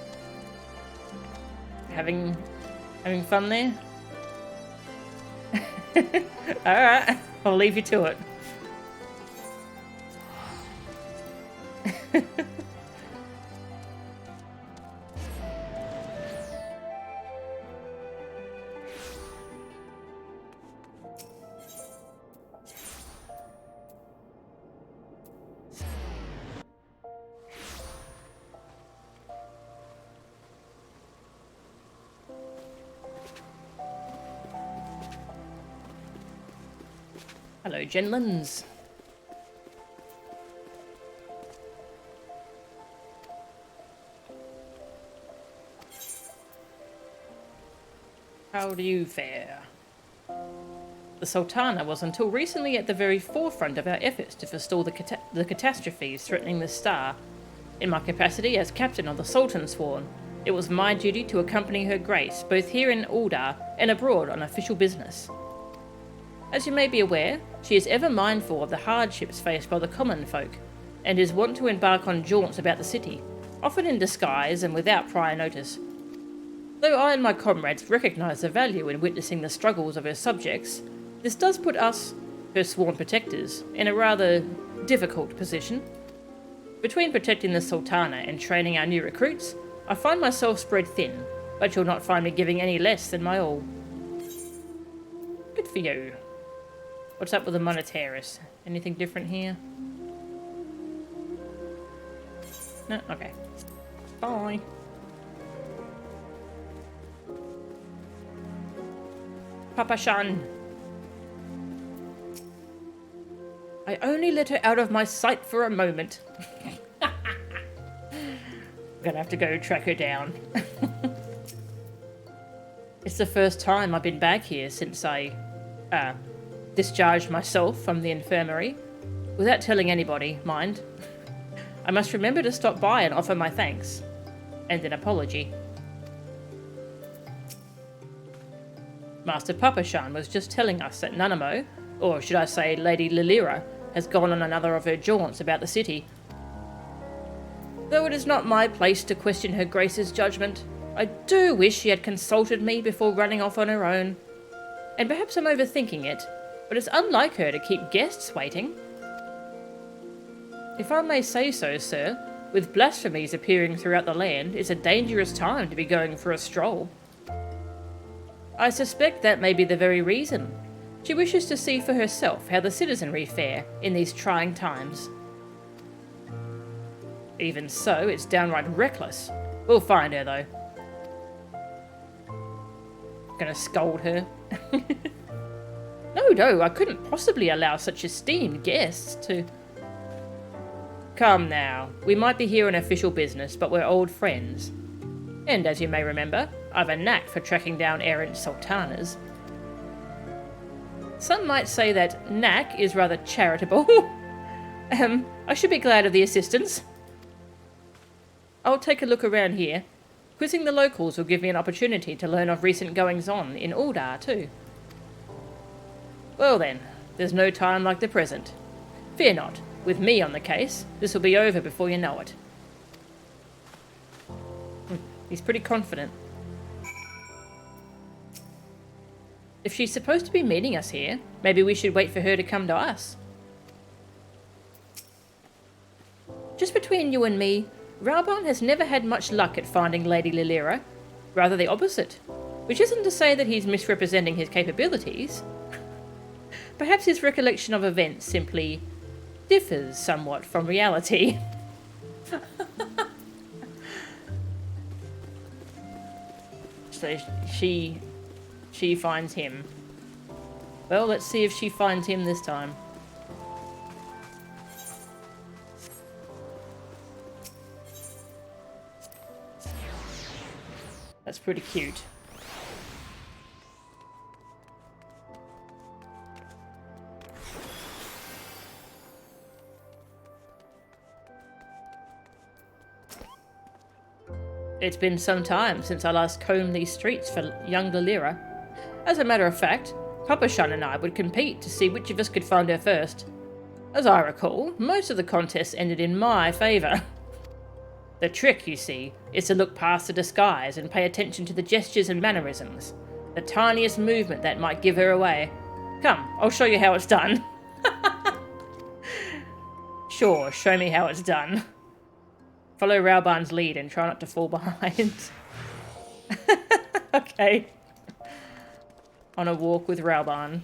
Having fun there? Alright, I'll leave you to it. Hello, gentlins. How do you fare? The Sultana was until recently at the very forefront of our efforts to forestall the catastrophes threatening the star. In my capacity as captain of the Sultan Sworn, it was my duty to accompany Her Grace both here in Uldar and abroad on official business. As you may be aware, she is ever mindful of the hardships faced by the common folk, and is wont to embark on jaunts about the city, often in disguise and without prior notice. Though I and my comrades recognise the value in witnessing the struggles of her subjects, this does put us, her sworn protectors, in a rather difficult position. Between protecting the Sultana and training our new recruits, I find myself spread thin, but you'll not find me giving any less than my all. Good for you. What's up with the Monetarist? Anything different here? No? Okay. Bye. Papa-shan. I only let her out of my sight for a moment. I'm gonna have to go track her down. It's the first time I've been back here since I, discharged myself from the infirmary. Without telling anybody, mind. I must remember to stop by and offer my thanks. And an apology. Master Papa-shan was just telling us that Nanamo, or should I say Lady Lilira, has gone on another of her jaunts about the city. Though it is not my place to question her grace's judgment, I do wish she had consulted me before running off on her own. And perhaps I'm overthinking it, but it's unlike her to keep guests waiting. If I may say so, sir, with blasphemies appearing throughout the land, it's a dangerous time to be going for a stroll. I suspect that may be the very reason. She wishes to see for herself how the citizenry fare in these trying times. Even so, it's downright reckless. We'll find her, though. Gonna scold her. No, I couldn't possibly allow such esteemed guests to... Come now, we might be here on official business, but we're old friends. And as you may remember, I've a knack for tracking down errant sultanas. Some might say that knack is rather charitable. I should be glad of the assistance. I'll take a look around here. Quizzing the locals will give me an opportunity to learn of recent goings-on in Uldar too. Well then, there's no time like the present. Fear not, with me on the case, this will be over before you know it. He's pretty confident. If she's supposed to be meeting us here, maybe we should wait for her to come to us. Just between you and me, Raoban has never had much luck at finding Lady Lilira. Rather the opposite. Which isn't to say that he's misrepresenting his capabilities. Perhaps his recollection of events simply differs somewhat from reality. So she finds him. Well, let's see if she finds him this time. That's pretty cute. It's been some time since I last combed these streets for young Lilira. As a matter of fact, Papa-shan and I would compete to see which of us could find her first. As I recall, most of the contests ended in my favour. The trick, you see, is to look past the disguise and pay attention to the gestures and mannerisms. The tiniest movement that might give her away. Come, I'll show you how it's done. Sure, show me how it's done. Follow Raoban's lead and try not to fall behind. Okay. On a walk with Raoban.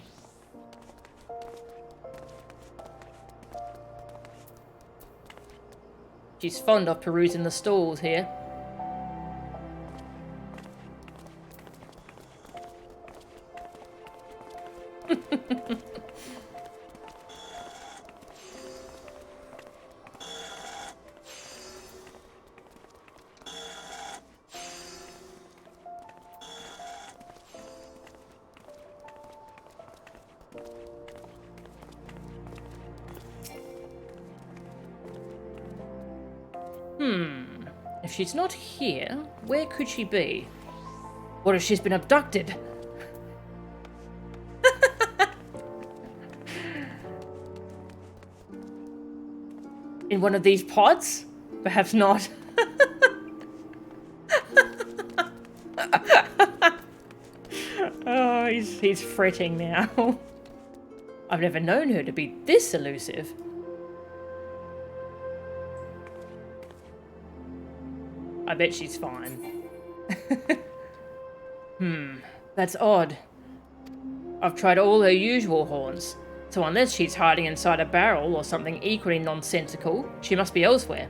She's fond of perusing the stalls here. If she's not here, where could she be? What if she's been abducted? In one of these pods? Perhaps not. Oh, he's fretting now. I've never known her to be this elusive. I bet she's fine. That's odd. I've tried all her usual haunts, so unless she's hiding inside a barrel or something equally nonsensical, she must be elsewhere.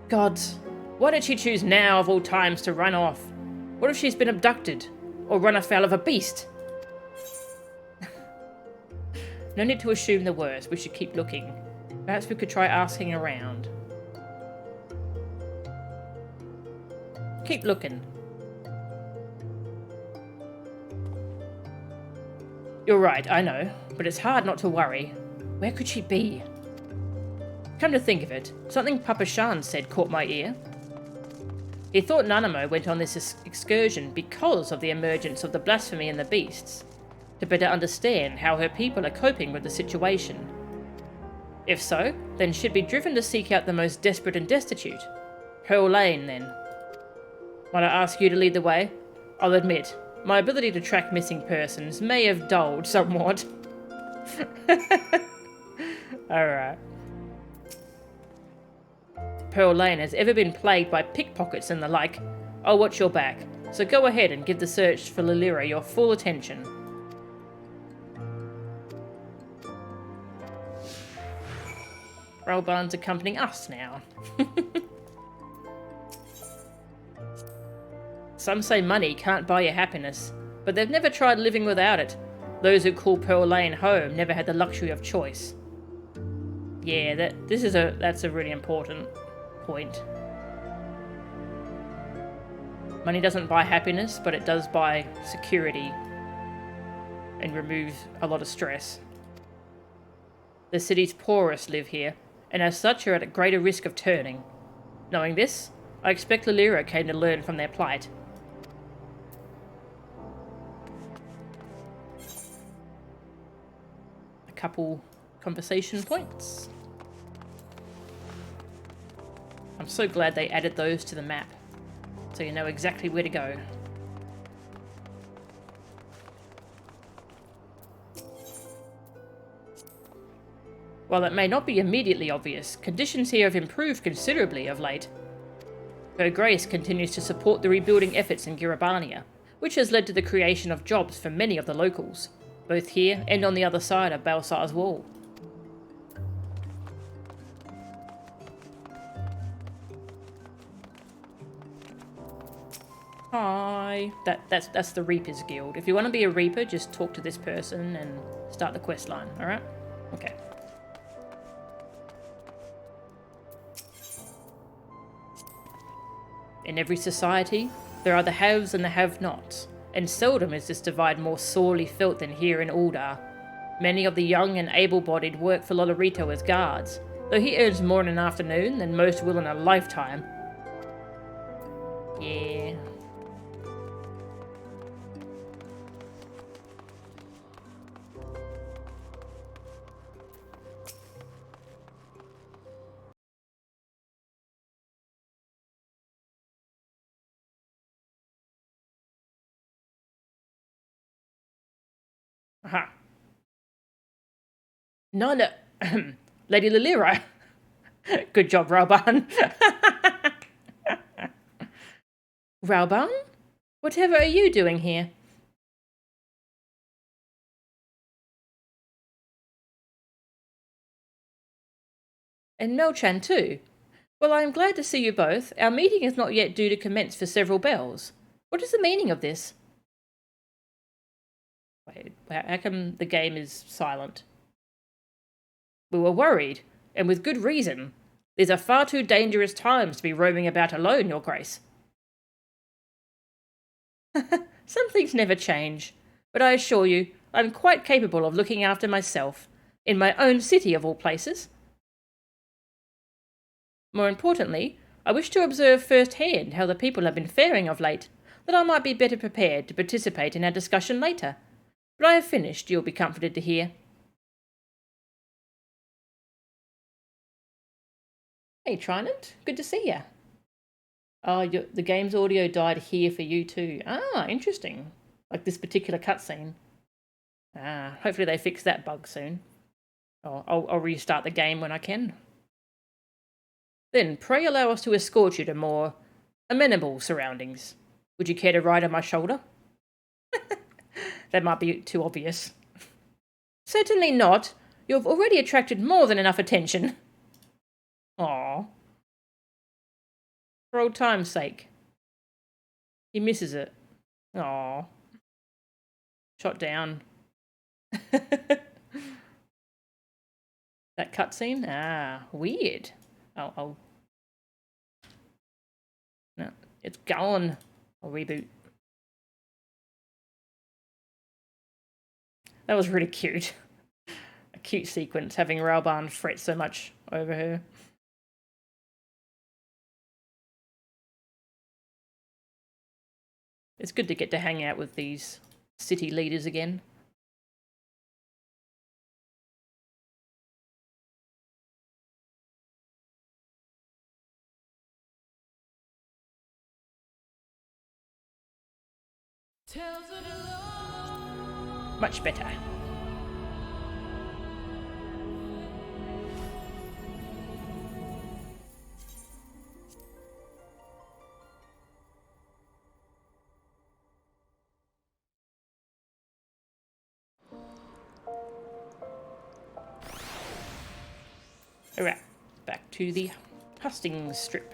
Gods, why did she choose now of all times to run off? What if she's been abducted? Or run afoul of a beast? No need to assume the worst, we should keep looking. Perhaps we could try asking around. Keep looking. You're right, I know, but it's hard not to worry. Where could she be? Come to think of it, something Papa Shan said caught my ear. He thought Nanamo went on this excursion because of the emergence of the blasphemy and the beasts, to better understand how her people are coping with the situation. If so, then she'd be driven to seek out the most desperate and destitute. Pearl Lane, then. Might I ask you to lead the way? I'll admit, my ability to track missing persons may have dulled somewhat. Alright. Pearl Lane has ever been plagued by pickpockets and the like. I'll watch your back, so go ahead and give the search for Lilira your full attention. Ralban's accompanying us now. Some say money can't buy you happiness, but they've never tried living without it. Those who call Pearl Lane home never had the luxury of choice. Yeah, that's a really important point. Money doesn't buy happiness, but it does buy security and remove a lot of stress. The city's poorest live here, and as such are at a greater risk of turning. Knowing this, I expect Lilira came to learn from their plight. A couple conversation points. I'm so glad they added those to the map, so you know exactly where to go. While it may not be immediately obvious, conditions here have improved considerably of late. Her Grace continues to support the rebuilding efforts in Girabania, which has led to the creation of jobs for many of the locals, both here and on the other side of Balsar's Wall. Hi. That's the Reaper's Guild. If you want to be a Reaper, just talk to this person and start the quest line, alright? Okay. In every society, there are the haves and the have-nots, and seldom is this divide more sorely felt than here in Uldar. Many of the young and able-bodied work for Lolorito as guards, though he earns more in an afternoon than most will in a lifetime. Yeah. Aha. No, Lady Lilira. Good job, Ralban. Ralban? Whatever are you doing here? And Melchan too. Well, I am glad to see you both. Our meeting is not yet due to commence for several bells. What is the meaning of this? Wait, how come the game is silent? We were worried, and with good reason. These are far too dangerous times to be roaming about alone, Your Grace. Some things never change, but I assure you, I'm quite capable of looking after myself, in my own city of all places. More importantly, I wish to observe firsthand how the people have been faring of late, that I might be better prepared to participate in our discussion later. But I have finished, you'll be comforted to hear. Hey, Trinant, good to see ya. Oh, the game's audio died here for you too. Ah, interesting. Like this particular cutscene. Hopefully they fix that bug soon. I'll restart the game when I can. Then, pray allow us to escort you to more amenable surroundings. Would you care to ride on my shoulder? That might be too obvious. Certainly not. You've already attracted more than enough attention. Aww. For old time's sake. He misses it. Aww. Shot down. That cutscene? Weird. Oh. No, it's gone. I'll reboot. That was really cute. A cute sequence, having Raoban fret so much over her. It's good to get to hang out with these city leaders again. Much better. Alright, back to the hustings strip.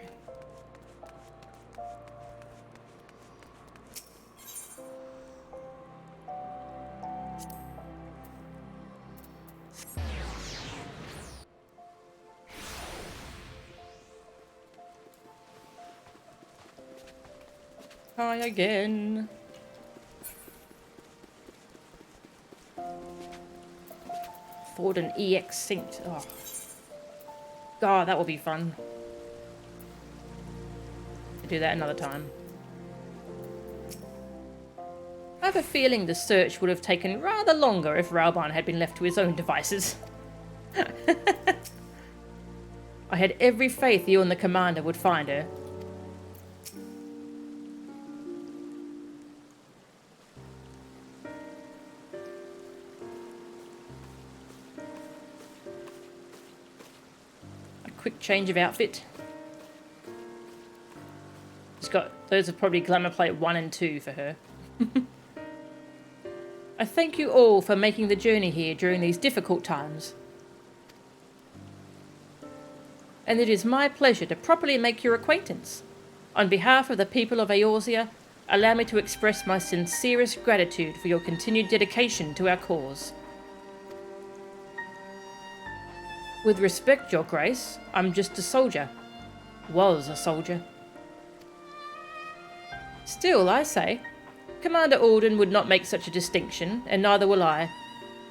Hi again. Ford and EX synced. Oh. God, that will be fun. I'll do that another time. I have a feeling the search would have taken rather longer if Raoban had been left to his own devices. I had every faith you and the commander would find her. Quick change of outfit. She's got, those are probably glamour plate 1 and 2 for her. I thank you all for making the journey here during these difficult times. And it is my pleasure to properly make your acquaintance. On behalf of the people of Eorzea, allow me to express my sincerest gratitude for your continued dedication to our cause. With respect, Your Grace, I'm just a soldier. Was a soldier. Still, I say, Commander Alden would not make such a distinction, and neither will I.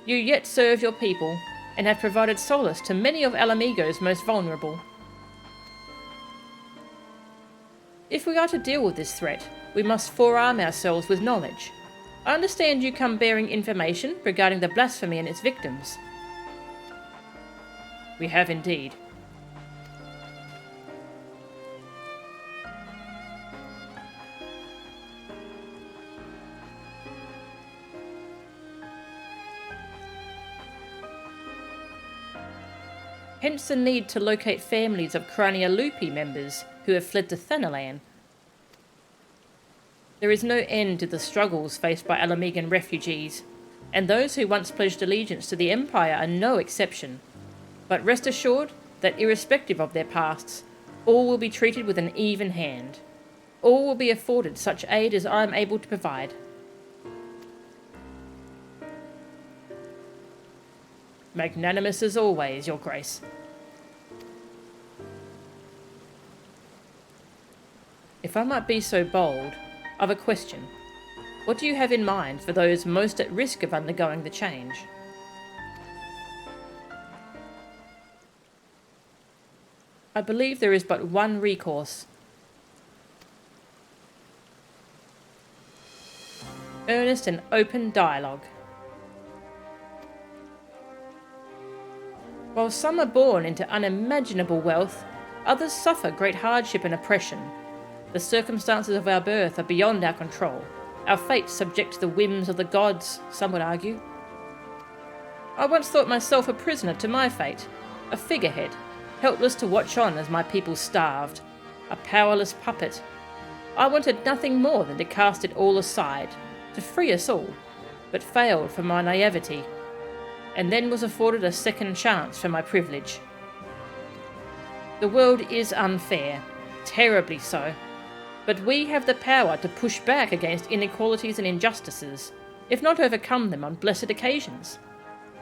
You yet serve your people, and have provided solace to many of Ala Mhigo's most vulnerable. If we are to deal with this threat, we must forearm ourselves with knowledge. I understand you come bearing information regarding the blasphemy and its victims. We have indeed. Hence the need to locate families of Crania Lupi members who have fled to Thanalan. There is no end to the struggles faced by Ala Mhigan refugees, and those who once pledged allegiance to the Empire are no exception. But rest assured that irrespective of their pasts, all will be treated with an even hand. All will be afforded such aid as I am able to provide. Magnanimous as always, Your Grace. If I might be so bold, I've a question. What do you have in mind for those most at risk of undergoing the change? I believe there is but one recourse. Earnest and open dialogue. While some are born into unimaginable wealth, others suffer great hardship and oppression. The circumstances of our birth are beyond our control. Our fate subject to the whims of the gods, some would argue. I once thought myself a prisoner to my fate, a figurehead, helpless to watch on as my people starved, a powerless puppet. I wanted nothing more than to cast it all aside, to free us all, but failed for my naivety, and then was afforded a second chance for my privilege. The world is unfair, terribly so, but we have the power to push back against inequalities and injustices, if not overcome them on blessed occasions,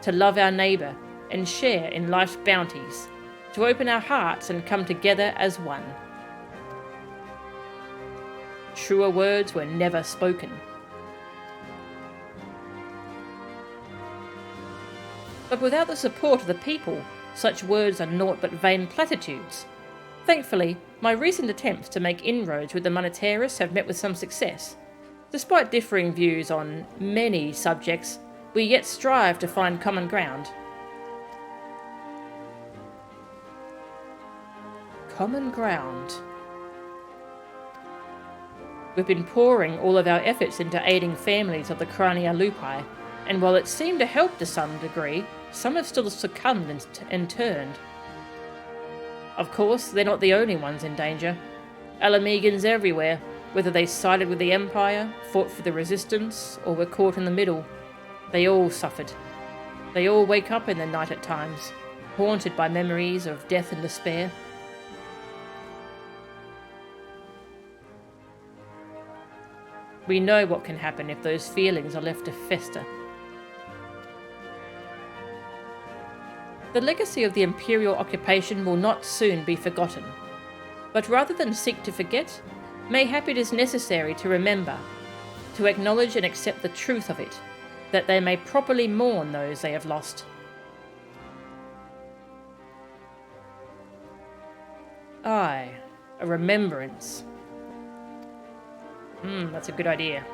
to love our neighbour and share in life's bounties, to open our hearts and come together as one. Truer words were never spoken. But without the support of the people, such words are naught but vain platitudes. Thankfully, my recent attempts to make inroads with the monetarists have met with some success. Despite differing views on many subjects, we yet strive to find common ground. Common ground. We've been pouring all of our efforts into aiding families of the Crania Lupi, and while it seemed to help to some degree, some have still succumbed and turned. Of course, they're not the only ones in danger. Ala Mhigans everywhere, whether they sided with the Empire, fought for the Resistance, or were caught in the middle. They all suffered. They all wake up in the night at times, haunted by memories of death and despair. We know what can happen if those feelings are left to fester. The legacy of the Imperial occupation will not soon be forgotten, but rather than seek to forget, mayhap it is necessary to remember, to acknowledge and accept the truth of it, that they may properly mourn those they have lost. Aye, a remembrance. That's a good idea.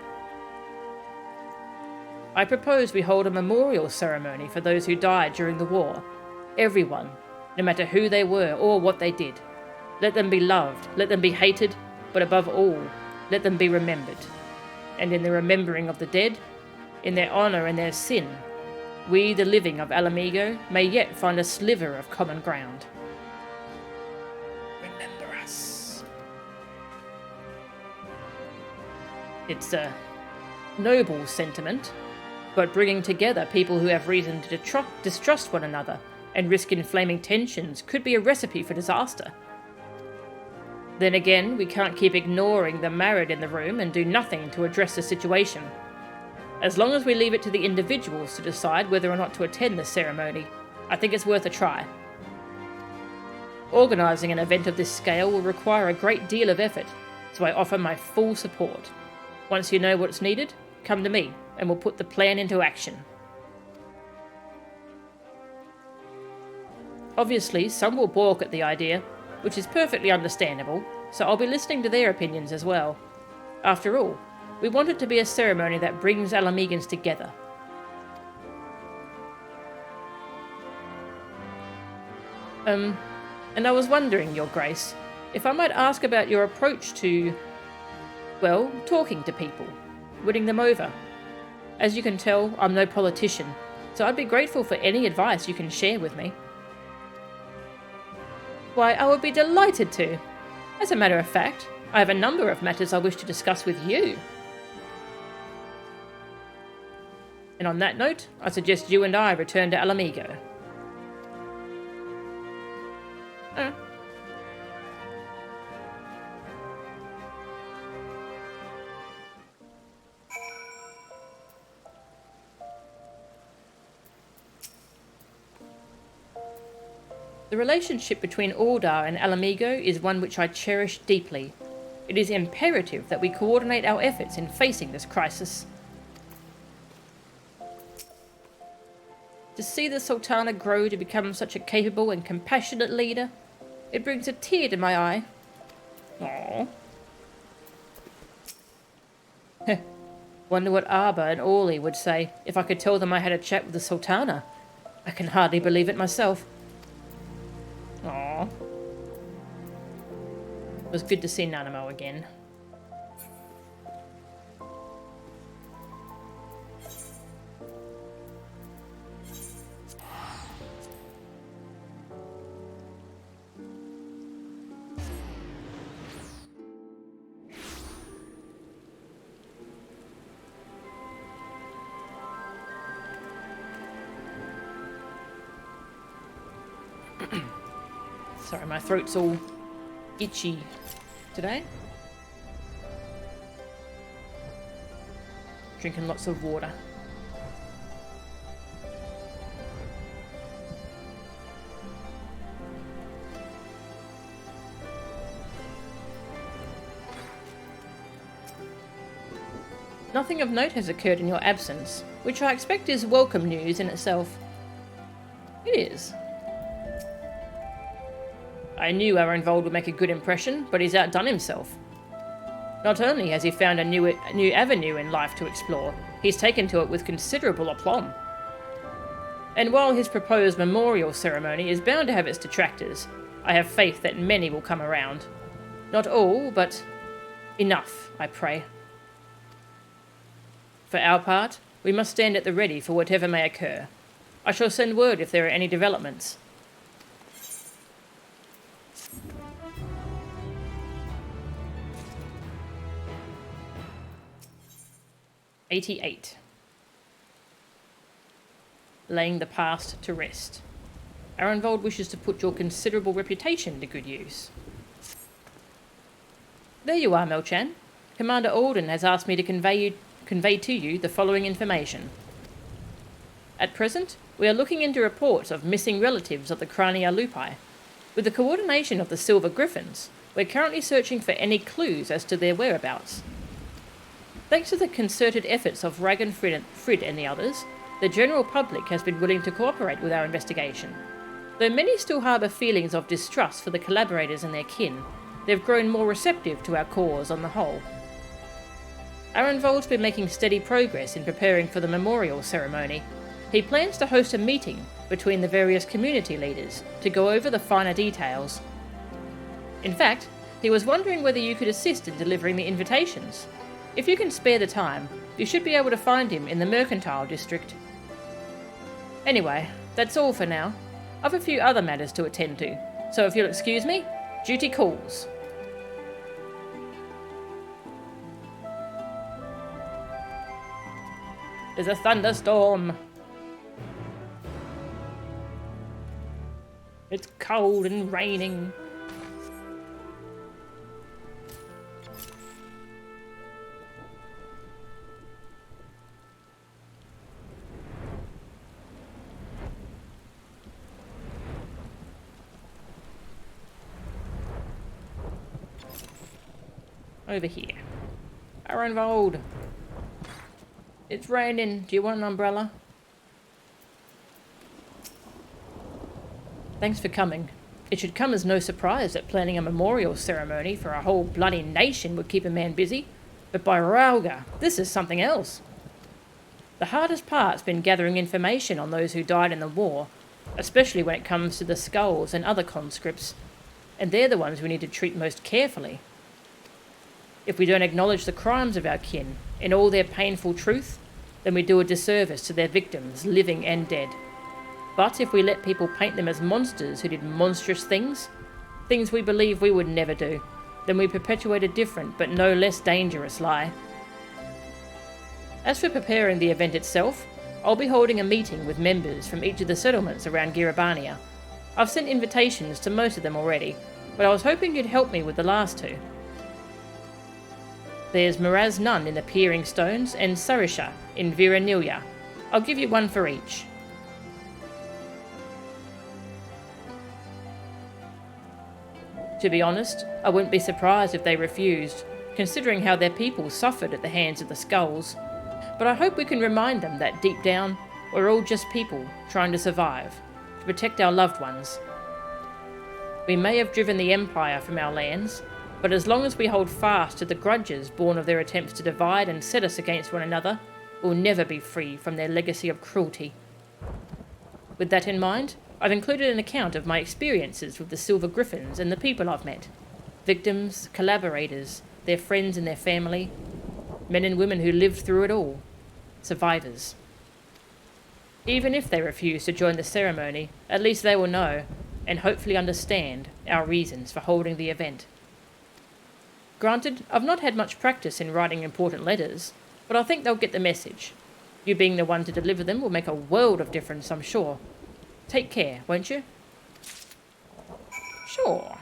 I propose we hold a memorial ceremony for those who died during the war. Everyone, no matter who they were or what they did. Let them be loved, let them be hated, but above all, let them be remembered. And in the remembering of the dead, in their honour and their sin, we, the living of Ala Mhigo, may yet find a sliver of common ground. Remember us. It's a noble sentiment, but bringing together people who have reason to distrust one another and risk inflaming tensions could be a recipe for disaster. Then again, we can't keep ignoring the married in the room and do nothing to address the situation. As long as we leave it to the individuals to decide whether or not to attend the ceremony, I think it's worth a try. Organising an event of this scale will require a great deal of effort, so I offer my full support. Once you know what's needed, come to me, and we'll put the plan into action. Obviously, some will balk at the idea, which is perfectly understandable, so I'll be listening to their opinions as well. After all, we want it to be a ceremony that brings Ala Mhigans together. And I was wondering, Your Grace, if I might ask about your approach to, well, talking to people, winning them over. As you can tell, I'm no politician, so I'd be grateful for any advice you can share with me. Why, I would be delighted to. As a matter of fact, I have a number of matters I wish to discuss with you. And on that note, I suggest you and I return to Ala Mhigo. The relationship between Aldar and Ala Mhigo is one which I cherish deeply. It is imperative that we coordinate our efforts in facing this crisis. To see the Sultana grow to become such a capable and compassionate leader, it brings a tear to my eye. Aww. Wonder what Arba and Orly would say if I could tell them I had a chat with the Sultana. I can hardly believe it myself. Aww. It was good to see Nanamo again. Sorry, my throat's all itchy today. Drinking lots of water. Nothing of note has occurred in your absence, which I expect is welcome news in itself. It is. I knew Arenvold would make a good impression, but he's outdone himself. Not only has he found a new avenue in life to explore, he's taken to it with considerable aplomb. And while his proposed memorial ceremony is bound to have its detractors, I have faith that many will come around. Not all, but enough, I pray. For our part, we must stand at the ready for whatever may occur. I shall send word if there are any developments. '88. Laying the past to rest. Arenvold wishes to put your considerable reputation to good use. There you are, Melchan. Commander Alden has asked me to convey to you the following information. At present, we are looking into reports of missing relatives of the Crania Lupi. With the coordination of the Silver Griffins, we're currently searching for any clues as to their whereabouts. Thanks to the concerted efforts of Ragan Frid and the others, the general public has been willing to cooperate with our investigation. Though many still harbour feelings of distrust for the collaborators and their kin, they've grown more receptive to our cause on the whole. Arenvold's been making steady progress in preparing for the memorial ceremony. He plans to host a meeting between the various community leaders to go over the finer details. In fact, he was wondering whether you could assist in delivering the invitations. If you can spare the time, you should be able to find him in the Mercantile District. Anyway, that's all for now. I've a few other matters to attend to, so if you'll excuse me, duty calls. There's a thunderstorm. It's cold and raining. Over here. Arenvold. It's raining. Do you want an umbrella? Thanks for coming. It should come as no surprise that planning a memorial ceremony for a whole bloody nation would keep a man busy. But by Rauga, this is something else. The hardest part's been gathering information on those who died in the war, especially when it comes to the skulls and other conscripts, and they're the ones we need to treat most carefully. If we don't acknowledge the crimes of our kin in all their painful truth, then we do a disservice to their victims, living and dead. But if we let people paint them as monsters who did monstrous things we believe we would never do, then we perpetuate a different but no less dangerous lie. As for preparing the event itself, I'll be holding a meeting with members from each of the settlements around Girabania. I've sent invitations to most of them already, but I was hoping you'd help me with the last two. There's Miraz Nun in the Peering Stones and Sarisha in Viranilya. I'll give you one for each. To be honest, I wouldn't be surprised if they refused, considering how their people suffered at the hands of the skulls. But I hope we can remind them that deep down, we're all just people trying to survive, to protect our loved ones. We may have driven the Empire from our lands, but as long as we hold fast to the grudges born of their attempts to divide and set us against one another, we'll never be free from their legacy of cruelty. With that in mind, I've included an account of my experiences with the Silver Griffins and the people I've met. Victims, collaborators, their friends and their family, men and women who lived through it all. Survivors. Even if they refuse to join the ceremony, at least they will know, and hopefully understand, our reasons for holding the event. Granted, I've not had much practice in writing important letters, but I think they'll get the message. You being the one to deliver them will make a world of difference, I'm sure. Take care, won't you? Sure.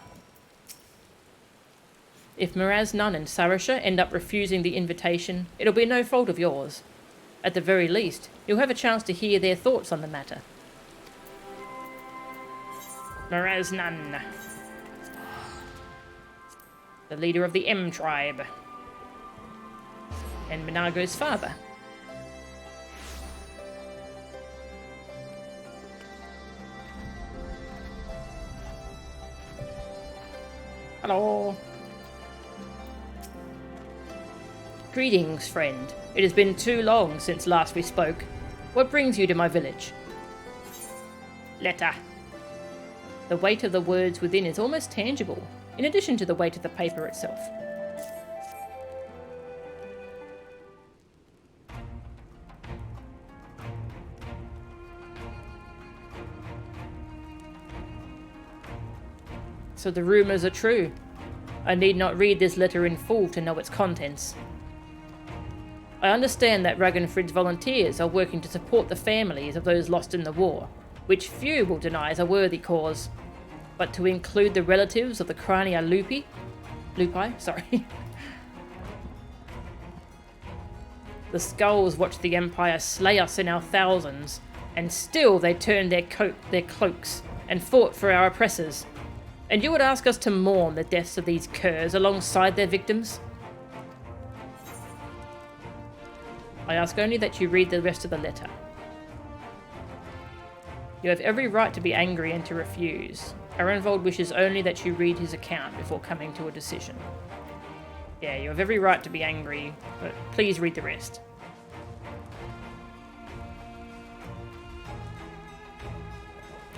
If Miraz Nun and Sarasha end up refusing the invitation, it'll be no fault of yours. At the very least, you'll have a chance to hear their thoughts on the matter. Miraz Nun, the leader of the M tribe, and Minago's father. Hello. Greetings, friend. It has been too long since last we spoke. What brings you to my village? Letter. The weight of the words within is almost tangible, in addition to the weight of the paper itself. So the rumours are true. I need not read this letter in full to know its contents. I understand that Ragnfrid's volunteers are working to support the families of those lost in the war, which few will deny is a worthy cause. But to include the relatives of the Crania Lupi, the Skulls watched the Empire slay us in our thousands, and still they turned their cloaks and fought for our oppressors. And you would ask us to mourn the deaths of these curs alongside their victims? I ask only that you read the rest of the letter. You have every right to be angry and to refuse. Arenvold wishes only that you read his account before coming to a decision. Yeah, you have every right to be angry, but please read the rest.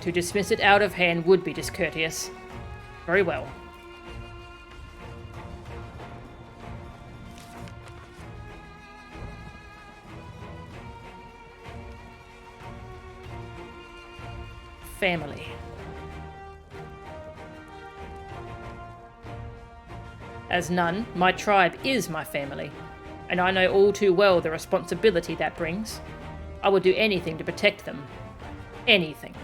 To dismiss it out of hand would be discourteous. Very well. Family. As Nun, my tribe is my family, and I know all too well the responsibility that brings. I will do anything to protect them. Anything.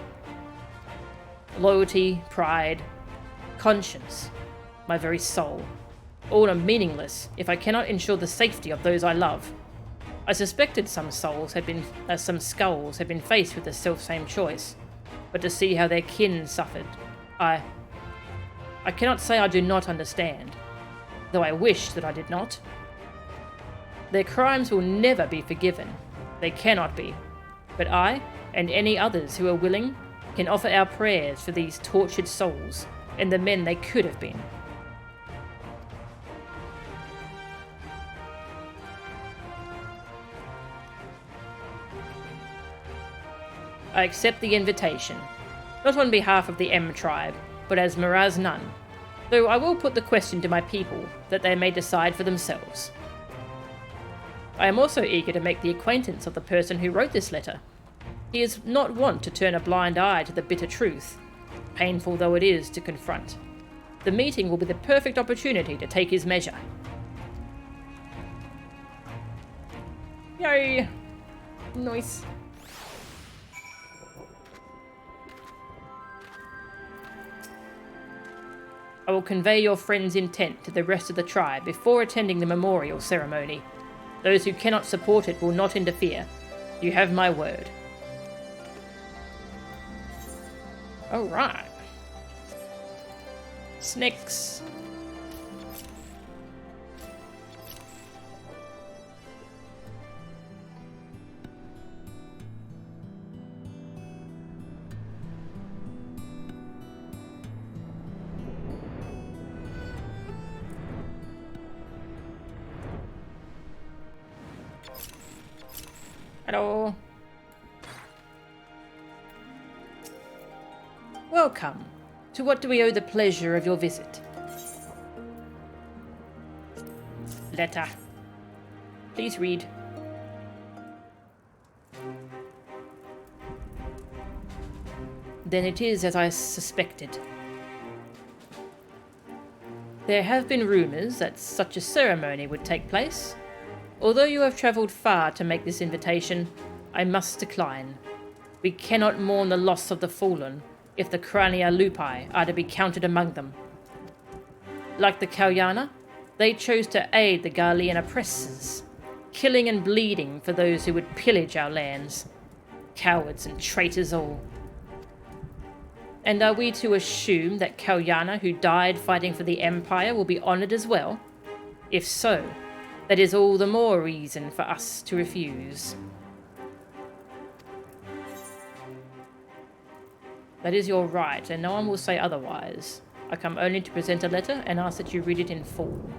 Loyalty, pride, conscience, my very soul. All are meaningless if I cannot ensure the safety of those I love. I suspected some skulls had been faced with the self-same choice, but to see how their kin suffered, I cannot say I do not understand, though I wish that I did not. Their crimes will never be forgiven. They cannot be. But I, and any others who are willing, can offer our prayers for these tortured souls and the men they could have been. I accept the invitation, not on behalf of the M tribe, but as Miraz Nun, though I will put the question to my people that they may decide for themselves. I am also eager to make the acquaintance of the person who wrote this letter. He is not wont to turn a blind eye to the bitter truth, painful though it is to confront. The meeting will be the perfect opportunity to take his measure. Yay! Nice. I will convey your friend's intent to the rest of the tribe before attending the memorial ceremony. Those who cannot support it will not interfere. You have my word. Alright. Snakes. Hello. Welcome. To what do we owe the pleasure of your visit? Letter. Please read. Then it is as I suspected. There have been rumours that such a ceremony would take place. Although you have travelled far to make this invitation, I must decline. We cannot mourn the loss of the fallen if the Crania Lupi are to be counted among them. Like the Kalyana, they chose to aid the Garlean oppressors, killing and bleeding for those who would pillage our lands. Cowards and traitors all. And are we to assume that Kalyana, who died fighting for the Empire, will be honoured as well? If so, that is all the more reason for us to refuse. That is your right, and no one will say otherwise. I come only to present a letter and ask that you read it in full.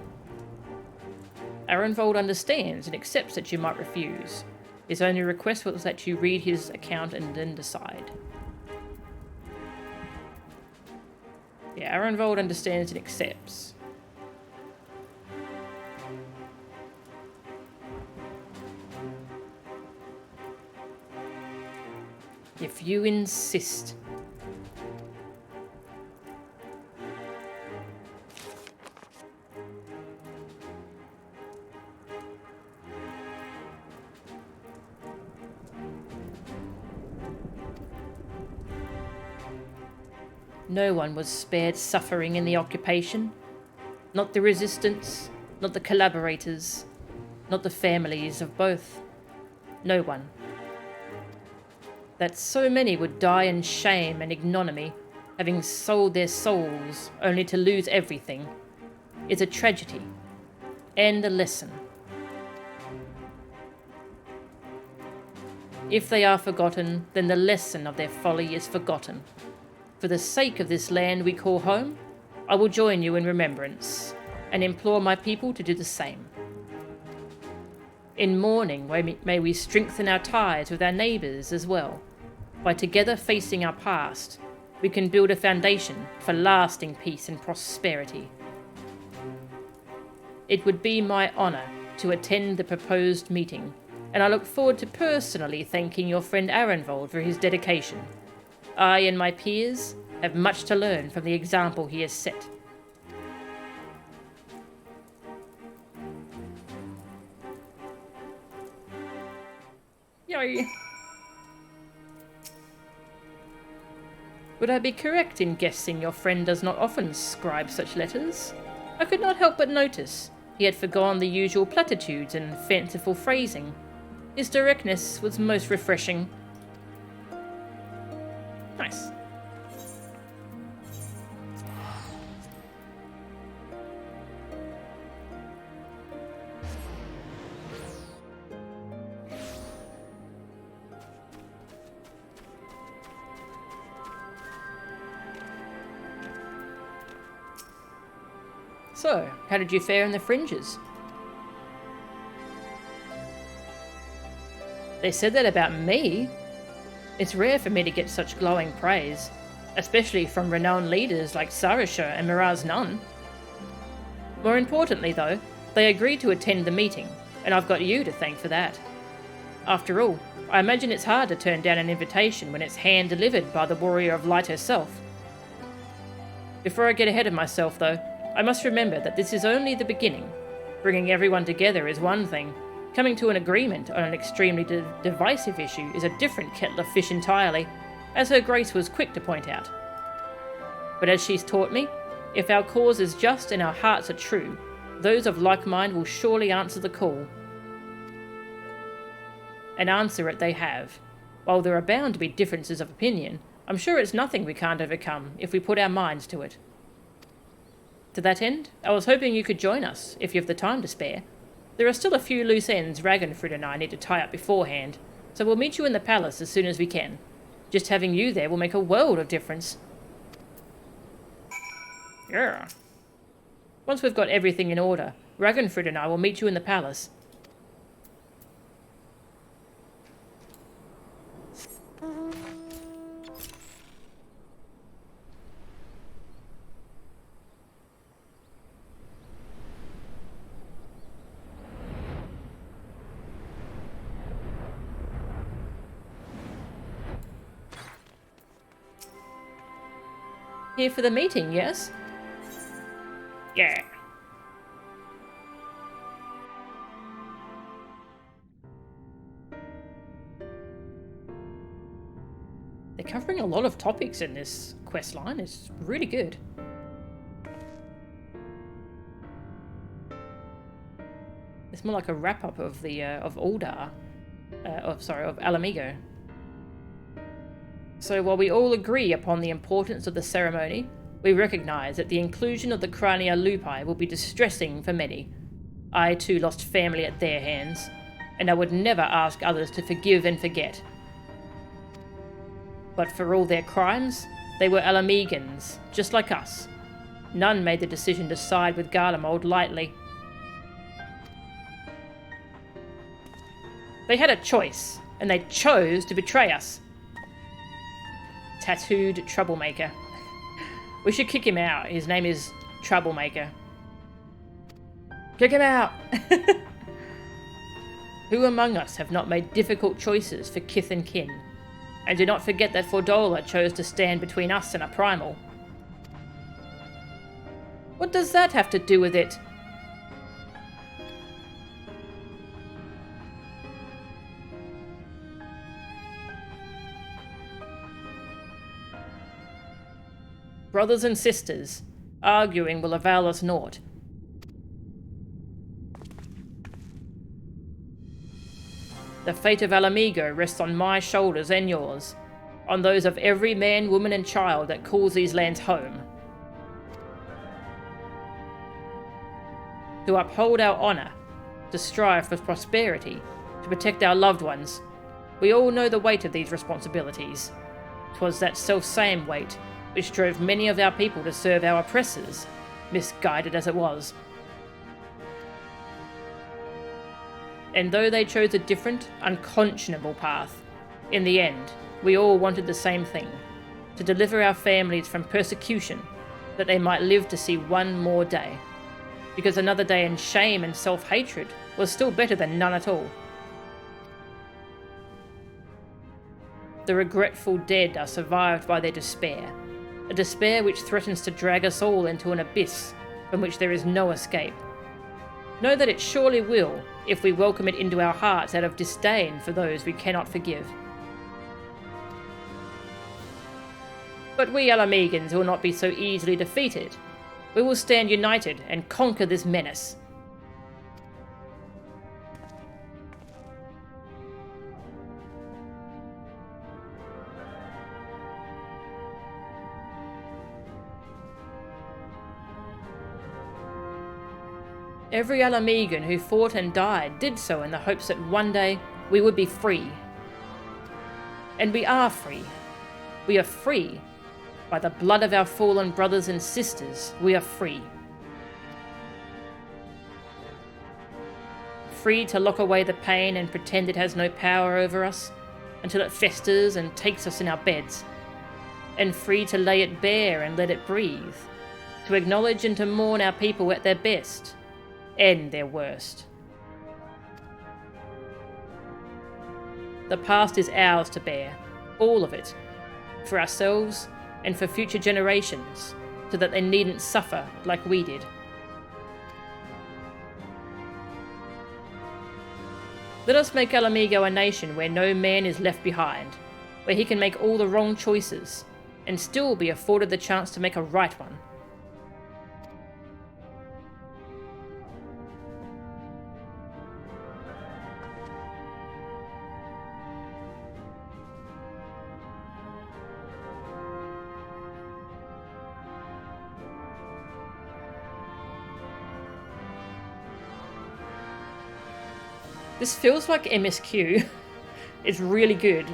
Arenvold understands and accepts that you might refuse. His only request was that you read his account and then decide. Yeah, Arenvold understands and accepts. If you insist. No one was spared suffering in the occupation. Not the resistance, not the collaborators, not the families of both. No one. That so many would die in shame and ignominy, having sold their souls only to lose everything, is a tragedy and a lesson. If they are forgotten, then the lesson of their folly is forgotten. For the sake of this land we call home, I will join you in remembrance, and implore my people to do the same. In mourning, may we strengthen our ties with our neighbours as well. By together facing our past, we can build a foundation for lasting peace and prosperity. It would be my honour to attend the proposed meeting, and I look forward to personally thanking your friend Arenvold for his dedication. I and my peers have much to learn from the example he has set. Yay! Would I be correct in guessing your friend does not often scribe such letters? I could not help but notice he had forgone the usual platitudes and fanciful phrasing. His directness was most refreshing. Nice. So, how did you fare in the fringes? They said that about me. It's rare for me to get such glowing praise, especially from renowned leaders like Sarisha and Miraz Nun. More importantly though, they agreed to attend the meeting, and I've got you to thank for that. After all, I imagine it's hard to turn down an invitation when it's hand-delivered by the Warrior of Light herself. Before I get ahead of myself though, I must remember that this is only the beginning. Bringing everyone together is one thing. Coming to an agreement on an extremely divisive issue is a different kettle of fish entirely, as Her Grace was quick to point out. But as she's taught me, if our cause is just and our hearts are true, those of like mind will surely answer the call. And answer it they have. While there are bound to be differences of opinion, I'm sure it's nothing we can't overcome if we put our minds to it. To that end, I was hoping you could join us, if you have the time to spare. There are still a few loose ends Ragnfrid and I need to tie up beforehand, so we'll meet you in the palace as soon as we can. Just having you there will make a world of difference. Yeah. Once we've got everything in order, Ragnfrid and I will meet you in the palace. Here for the meeting, yes? Yeah. They're covering a lot of topics in this quest line. It's really good. It's more like a wrap-up of the of Ala Mhigo. So while we all agree upon the importance of the ceremony, we recognise that the inclusion of the Crania Lupi will be distressing for many. I too lost family at their hands, and I would never ask others to forgive and forget. But for all their crimes, they were Ala Mhigans, just like us. None made the decision to side with Garlemald lightly. They had a choice, and they chose to betray us. Tattooed troublemaker. We should kick him out. His name is Troublemaker. Kick him out! Who among us have not made difficult choices for kith and kin? And do not forget that Fordola chose to stand between us and a primal. What does that have to do with it? Brothers and sisters, arguing will avail us naught. The fate of Ala Mhigo rests on my shoulders and yours, on those of every man, woman and child that calls these lands home. To uphold our honour, to strive for prosperity, to protect our loved ones, we all know the weight of these responsibilities. 'Twas that self-same weight which drove many of our people to serve our oppressors, misguided as it was. And though they chose a different, unconscionable path, in the end, we all wanted the same thing, to deliver our families from persecution, that they might live to see one more day. Because another day in shame and self-hatred was still better than none at all. The regretful dead are survived by their despair, a despair which threatens to drag us all into an abyss from which there is no escape. Know that it surely will, if we welcome it into our hearts out of disdain for those we cannot forgive. But we Ala Mhigans will not be so easily defeated. We will stand united and conquer this menace. Every Ala Mhigan who fought and died did so in the hopes that one day we would be free. And we are free. We are free. By the blood of our fallen brothers and sisters, we are free. Free to lock away the pain and pretend it has no power over us, until it festers and takes us in our beds. And free to lay it bare and let it breathe. To acknowledge and to mourn our people at their best, and their worst. The past is ours to bear, all of it, for ourselves and for future generations, so that they needn't suffer like we did. Let us make Ala Mhigo a nation where no man is left behind, where he can make all the wrong choices, and still be afforded the chance to make a right one. This feels like MSQ. It's really good.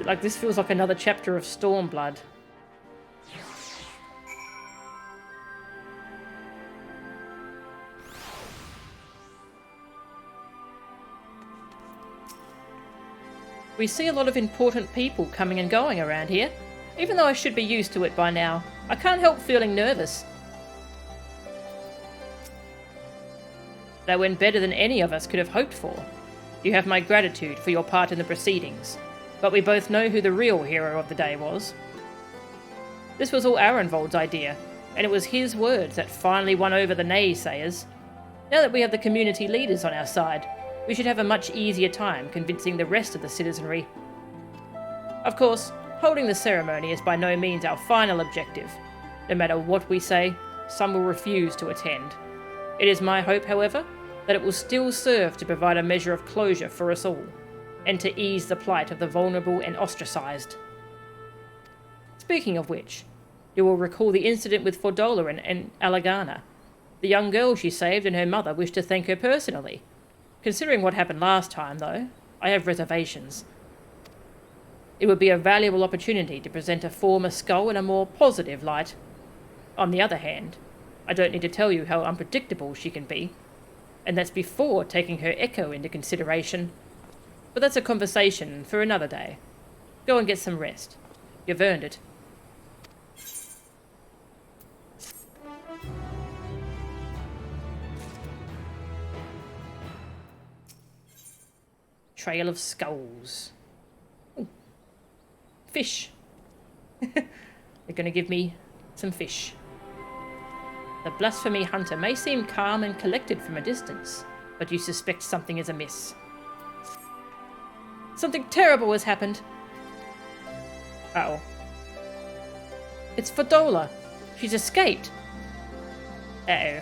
Like, this feels like another chapter of Stormblood. We see a lot of important people coming and going around here. Even though I should be used to it by now, I can't help feeling nervous. That went better than any of us could have hoped for. You have my gratitude for your part in the proceedings, but we both know who the real hero of the day was. This was all Arenvold's idea, and it was his words that finally won over the naysayers. Now that we have the community leaders on our side, we should have a much easier time convincing the rest of the citizenry. Of course, holding the ceremony is by no means our final objective. No matter what we say, some will refuse to attend. It is my hope, however, that it will still serve to provide a measure of closure for us all, and to ease the plight of the vulnerable and ostracised. Speaking of which, you will recall the incident with Fordola and Alagana. The young girl she saved and her mother wished to thank her personally. Considering what happened last time, though, I have reservations. It would be a valuable opportunity to present a former skull in a more positive light. On the other hand, I don't need to tell you how unpredictable she can be, and that's before taking her echo into consideration. But that's a conversation for another day. Go and get some rest. You've earned it. Trail of skulls. Ooh. Fish. They're going to give me some fish. The blasphemy hunter may seem calm and collected from a distance, but you suspect something is amiss. Something terrible has happened. Uh-oh. It's Fordola. She's escaped. Uh-oh.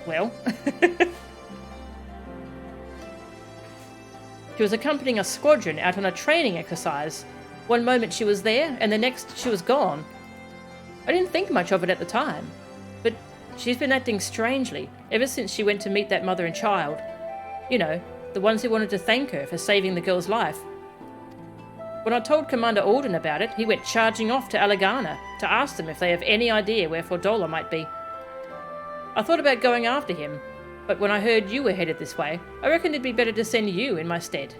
Well. She was accompanying a squadron out on a training exercise. One moment she was there, and the next she was gone. I didn't think much of it at the time, but she's been acting strangely ever since she went to meet that mother and child. You know, the ones who wanted to thank her for saving the girl's life. When I told Commander Alden about it, he went charging off to Alagana to ask them if they have any idea where Fordola might be. I thought about going after him, but when I heard you were headed this way, I reckoned it'd be better to send you in my stead.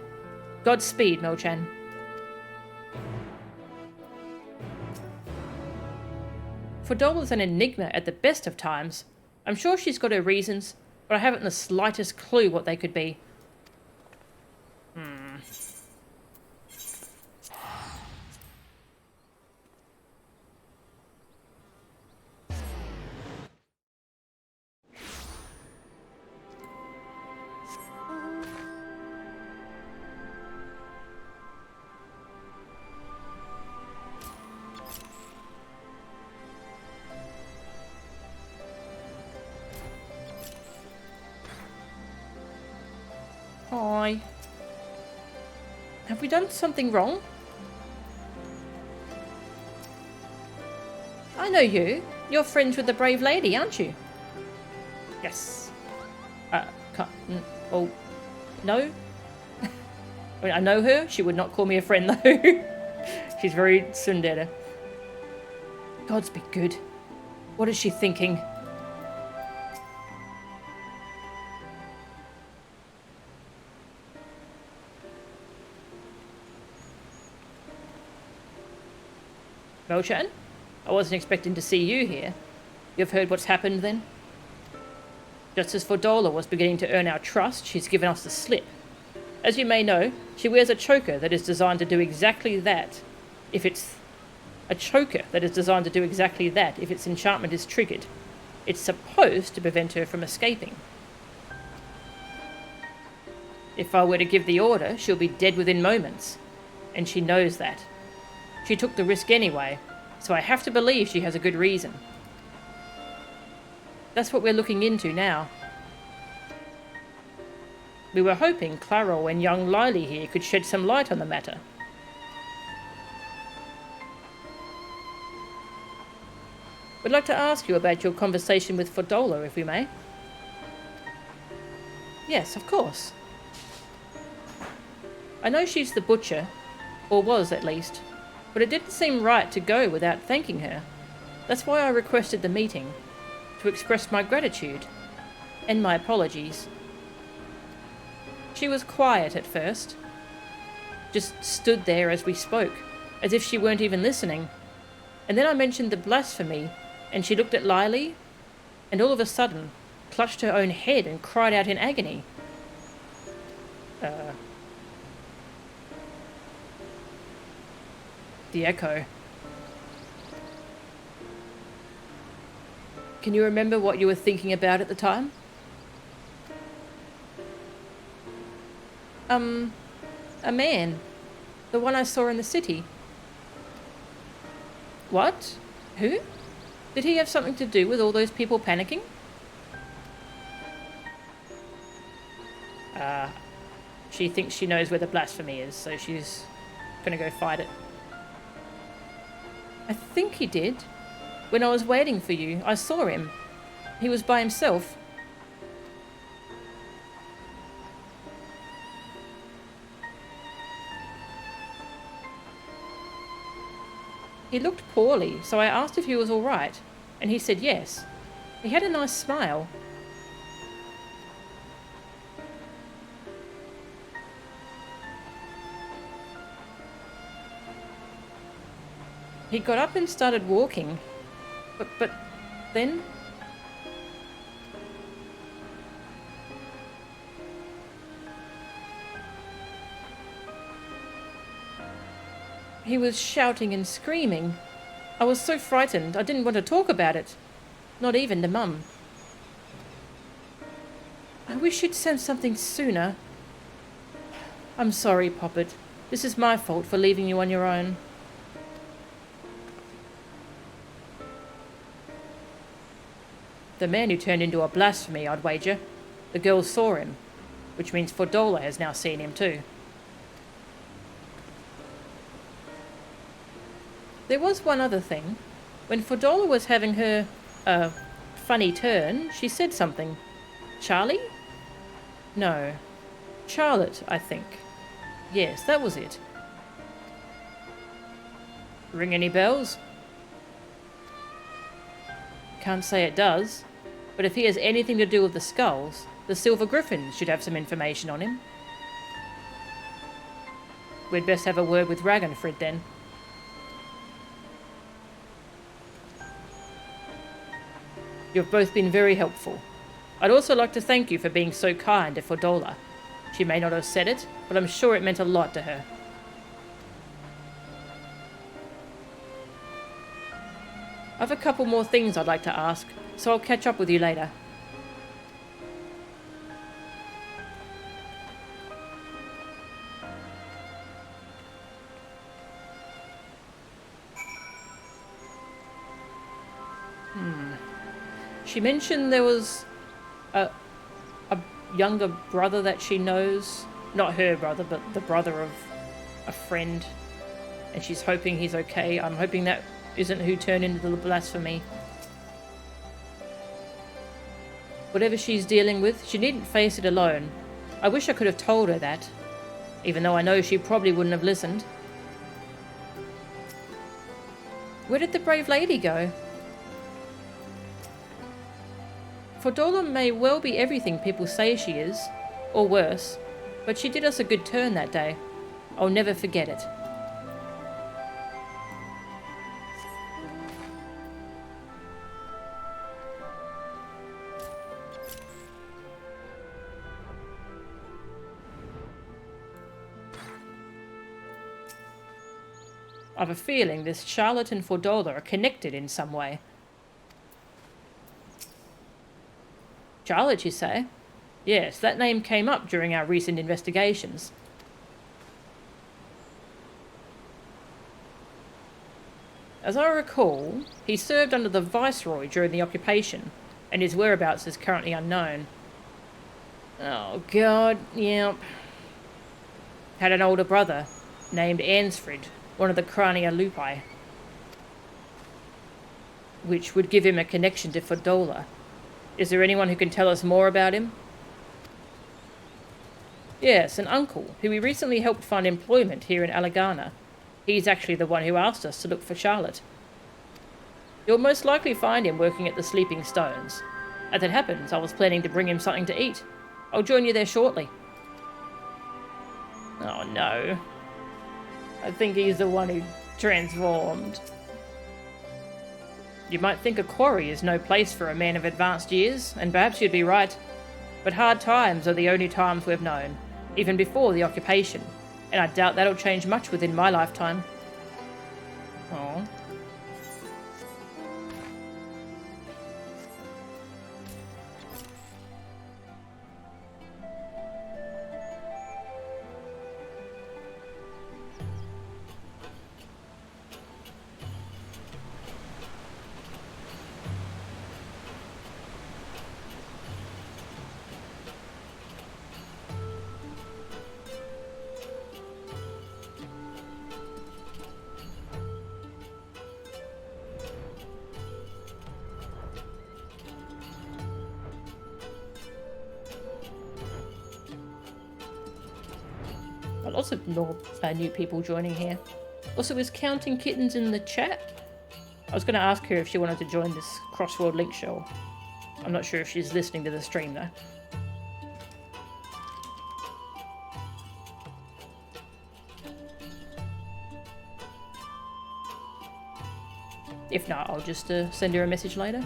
Godspeed, Mo-chan. Fordola's an enigma at the best of times. I'm sure she's got her reasons, but I haven't the slightest clue what they could be. Hi. Have we done something wrong? I know you. You're friends with the brave lady, aren't you? Yes. Oh, no? I mean, I know her. She would not call me a friend, though. She's very tsundere. Gods be good. What is she thinking? Mo-chan? I wasn't expecting to see you here. You've heard what's happened, then? Just as Fordola was beginning to earn our trust, she's given us the slip. As you may know, she wears a choker that is designed to do exactly that if its enchantment is triggered. It's supposed to prevent her from escaping. If I were to give the order, she'll be dead within moments. And she knows that. She took the risk anyway, so I have to believe she has a good reason. That's what we're looking into now. We were hoping Claro and young Lily here could shed some light on the matter. We'd like to ask you about your conversation with Fordola, if we may. Yes, of course. I know she's the butcher, or was at least, but it didn't seem right to go without thanking her. That's why I requested the meeting, to express my gratitude, and my apologies. She was quiet at first, just stood there as we spoke, as if she weren't even listening. And then I mentioned the blasphemy, and she looked at Lily, and all of a sudden clutched her own head and cried out in agony. The echo. Can you remember what you were thinking about at the time? A man. The one I saw in the city. What? Who? Did he have something to do with all those people panicking? She thinks she knows where the blasphemy is, so she's gonna go fight it. I think he did. When I was waiting for you, I saw him. He was by himself. He looked poorly, so I asked if he was all right, and he said yes. He had a nice smile. He got up and started walking. But then... He was shouting and screaming. I was so frightened, I didn't want to talk about it. Not even to Mum. I wish you'd sent something sooner. I'm sorry, Poppet. This is my fault for leaving you on your own. The man who turned into a blasphemy, I'd wager. The girls saw him, which means Fordola has now seen him too. There was one other thing. When Fordola was having her, funny turn, she said something. Charlie? No. Charlotte, I think. Yes, that was it. Ring any bells? Can't say it does. But if he has anything to do with the skulls, the Silver Griffins should have some information on him. We'd best have a word with Ragnfrid then. You've both been very helpful. I'd also like to thank you for being so kind to Fordola. She may not have said it, but I'm sure it meant a lot to her. I've a couple more things I'd like to ask, so I'll catch up with you later. She mentioned there was a younger brother that she knows. Not her brother, but the brother of a friend. And she's hoping he's okay. I'm hoping that isn't who turned into the blasphemy. Whatever she's dealing with, she needn't face it alone. I wish I could have told her that, even though I know she probably wouldn't have listened. Where did the brave lady go? Fordola may well be everything people say she is, or worse, but she did us a good turn that day. I'll never forget it. I've a feeling this Charlotte and Fordola are connected in some way. Charlotte, you say? Yes, that name came up during our recent investigations. As I recall, he served under the Viceroy during the occupation, and his whereabouts is currently unknown. Oh god, yep. Had an older brother, named Ansfrid, one of the Crania Lupi, which would give him a connection to Fordola. Is there anyone who can tell us more about him? Yes, an uncle, who we recently helped find employment here in Alagana. He's actually the one who asked us to look for Charlotte. You'll most likely find him working at the Sleeping Stones. As it happens, I was planning to bring him something to eat. I'll join you there shortly. Oh no. I think he's the one who transformed. You might think a quarry is no place for a man of advanced years, and perhaps you'd be right. But hard times are the only times we've known, even before the occupation, and I doubt that'll change much within my lifetime. Oh. Lots of new people joining here. Also, is Counting Kittens in the chat? I was going to ask her if she wanted to join this Crossworld Link show. I'm not sure if she's listening to the stream though. If not, I'll just send her a message later.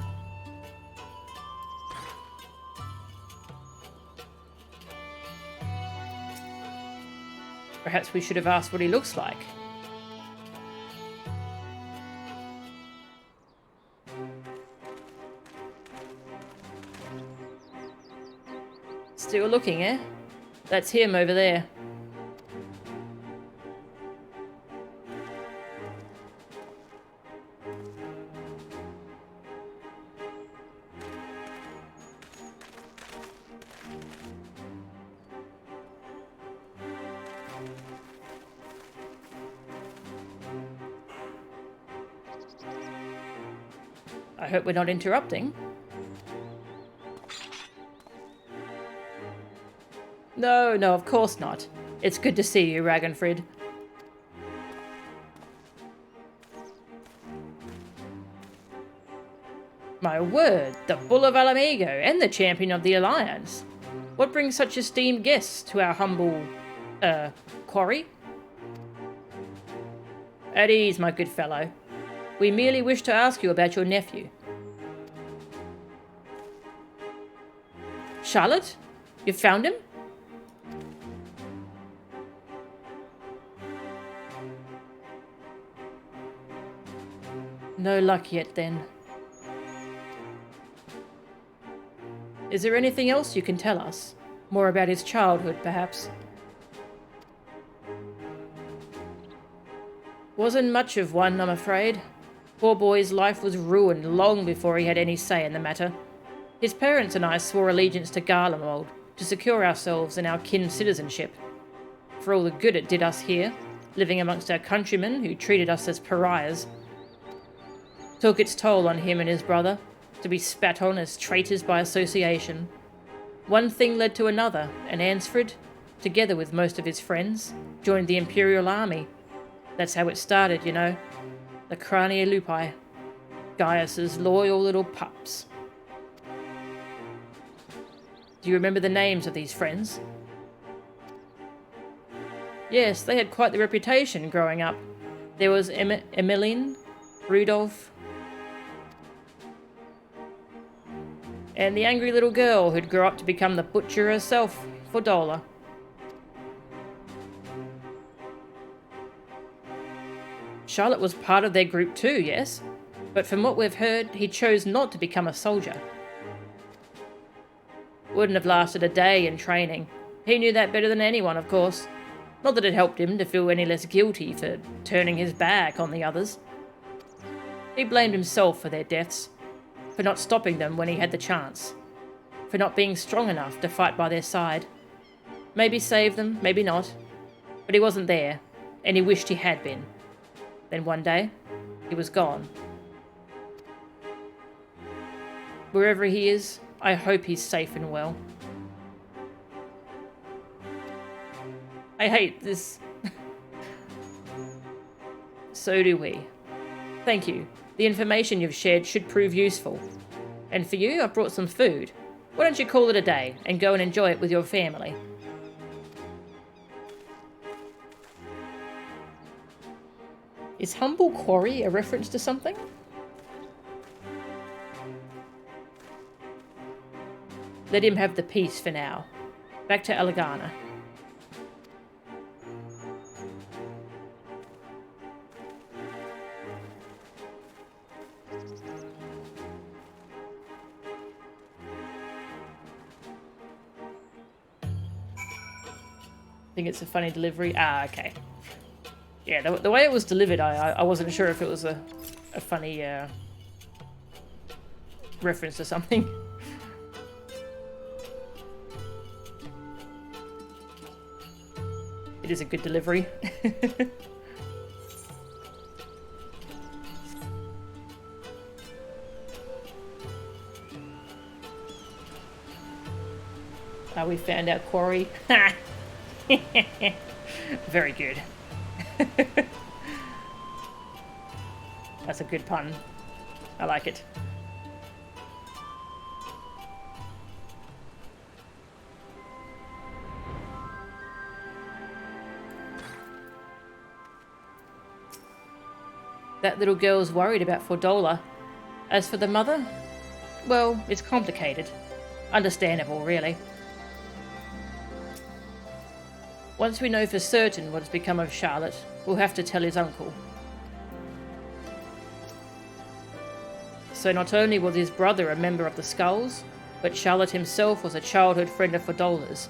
Perhaps we should have asked what he looks like. Still looking, eh? That's him over there. I hope we're not interrupting. No, of course not. It's good to see you, Ragnfrid. My word, the Bull of Ala Mhigo and the Champion of the Alliance. What brings such esteemed guests to our humble, quarry? At ease, my good fellow. We merely wish to ask you about your nephew. Charlotte? You found him? No luck yet, then. Is there anything else you can tell us? More about his childhood, perhaps? Wasn't much of one, I'm afraid. Poor boy's life was ruined long before he had any say in the matter. His parents and I swore allegiance to Garlemald to secure ourselves and our kin citizenship. For all the good it did us here, living amongst our countrymen who treated us as pariahs. Took its toll on him and his brother, to be spat on as traitors by association. One thing led to another, and Ansfrid, together with most of his friends, joined the Imperial Army. That's how it started, you know. The Crania Lupi. Gaius's loyal little pups. Do you remember the names of these friends? Yes, they had quite the reputation growing up. There was Emmeline, Rudolph, and the angry little girl who'd grow up to become the butcher herself, Fordola. Charlotte was part of their group too, yes? But from what we've heard, he chose not to become a soldier. Wouldn't have lasted a day in training. He knew that better than anyone, of course. Not that it helped him to feel any less guilty for turning his back on the others. He blamed himself for their deaths, for not stopping them when he had the chance, for not being strong enough to fight by their side. Maybe save them, maybe not, but he wasn't there, and he wished he had been. Then one day, he was gone. Wherever he is, I hope he's safe and well. I hate this. So do we. Thank you. The information you've shared should prove useful. And for you, I've brought some food. Why don't you call it a day and go and enjoy it with your family? Is Humble Quarry a reference to something? Let him have the peace for now. Back to Elegana. I think it's a funny delivery. Ah, okay. Yeah, the way it was delivered, I wasn't sure if it was a funny reference to something. It is a good delivery. We found our quarry. Very good. That's a good pun. I like it. That little girl's worried about Fordola. As for the mother, well, it's complicated. Understandable, really. Once we know for certain what has become of Charlotte, we'll have to tell his uncle. So not only was his brother a member of the Skulls, but Charlotte himself was a childhood friend of Fordola's.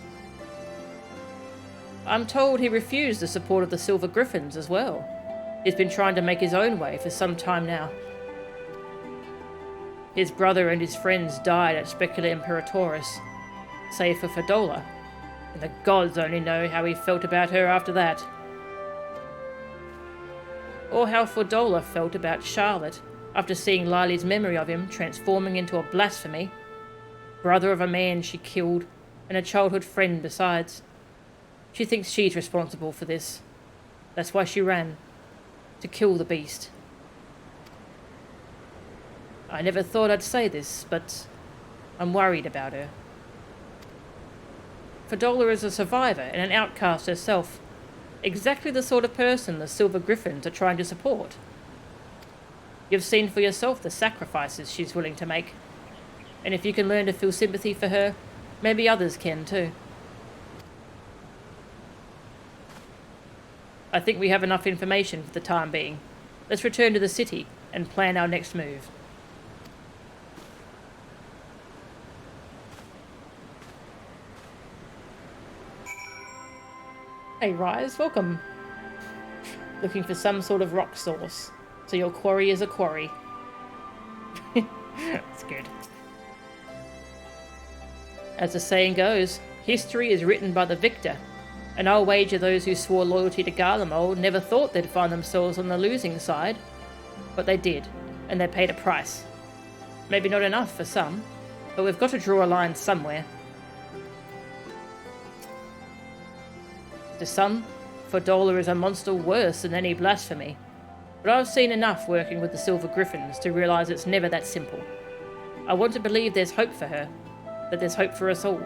I'm told he refused the support of the Silver Griffins as well. He's been trying to make his own way for some time now. His brother and his friends died at Specula Imperatoris, save for Fordola, and the gods only know how he felt about her after that. Or how Fordola felt about Charlotte after seeing Lily's memory of him transforming into a blasphemy, brother of a man she killed, and a childhood friend besides. She thinks she's responsible for this. That's why she ran. To kill the beast. I never thought I'd say this, but I'm worried about her. Fordola is a survivor and an outcast herself. Exactly the sort of person the Silver Griffins are trying to support. You've seen for yourself the sacrifices she's willing to make. And if you can learn to feel sympathy for her, maybe others can too. I think we have enough information for the time being. Let's return to the city and plan our next move. Hey Rise, welcome. Looking for some sort of rock source. So your quarry is a quarry. That's good. As the saying goes, history is written by the victor. And I'll wager those who swore loyalty to Garlemald never thought they'd find themselves on the losing side. But they did, and they paid a price. Maybe not enough for some, but we've got to draw a line somewhere. To some, Fordola is a monster worse than any blasphemy. But I've seen enough working with the Silver Griffins to realise it's never that simple. I want to believe there's hope for her, that there's hope for us all.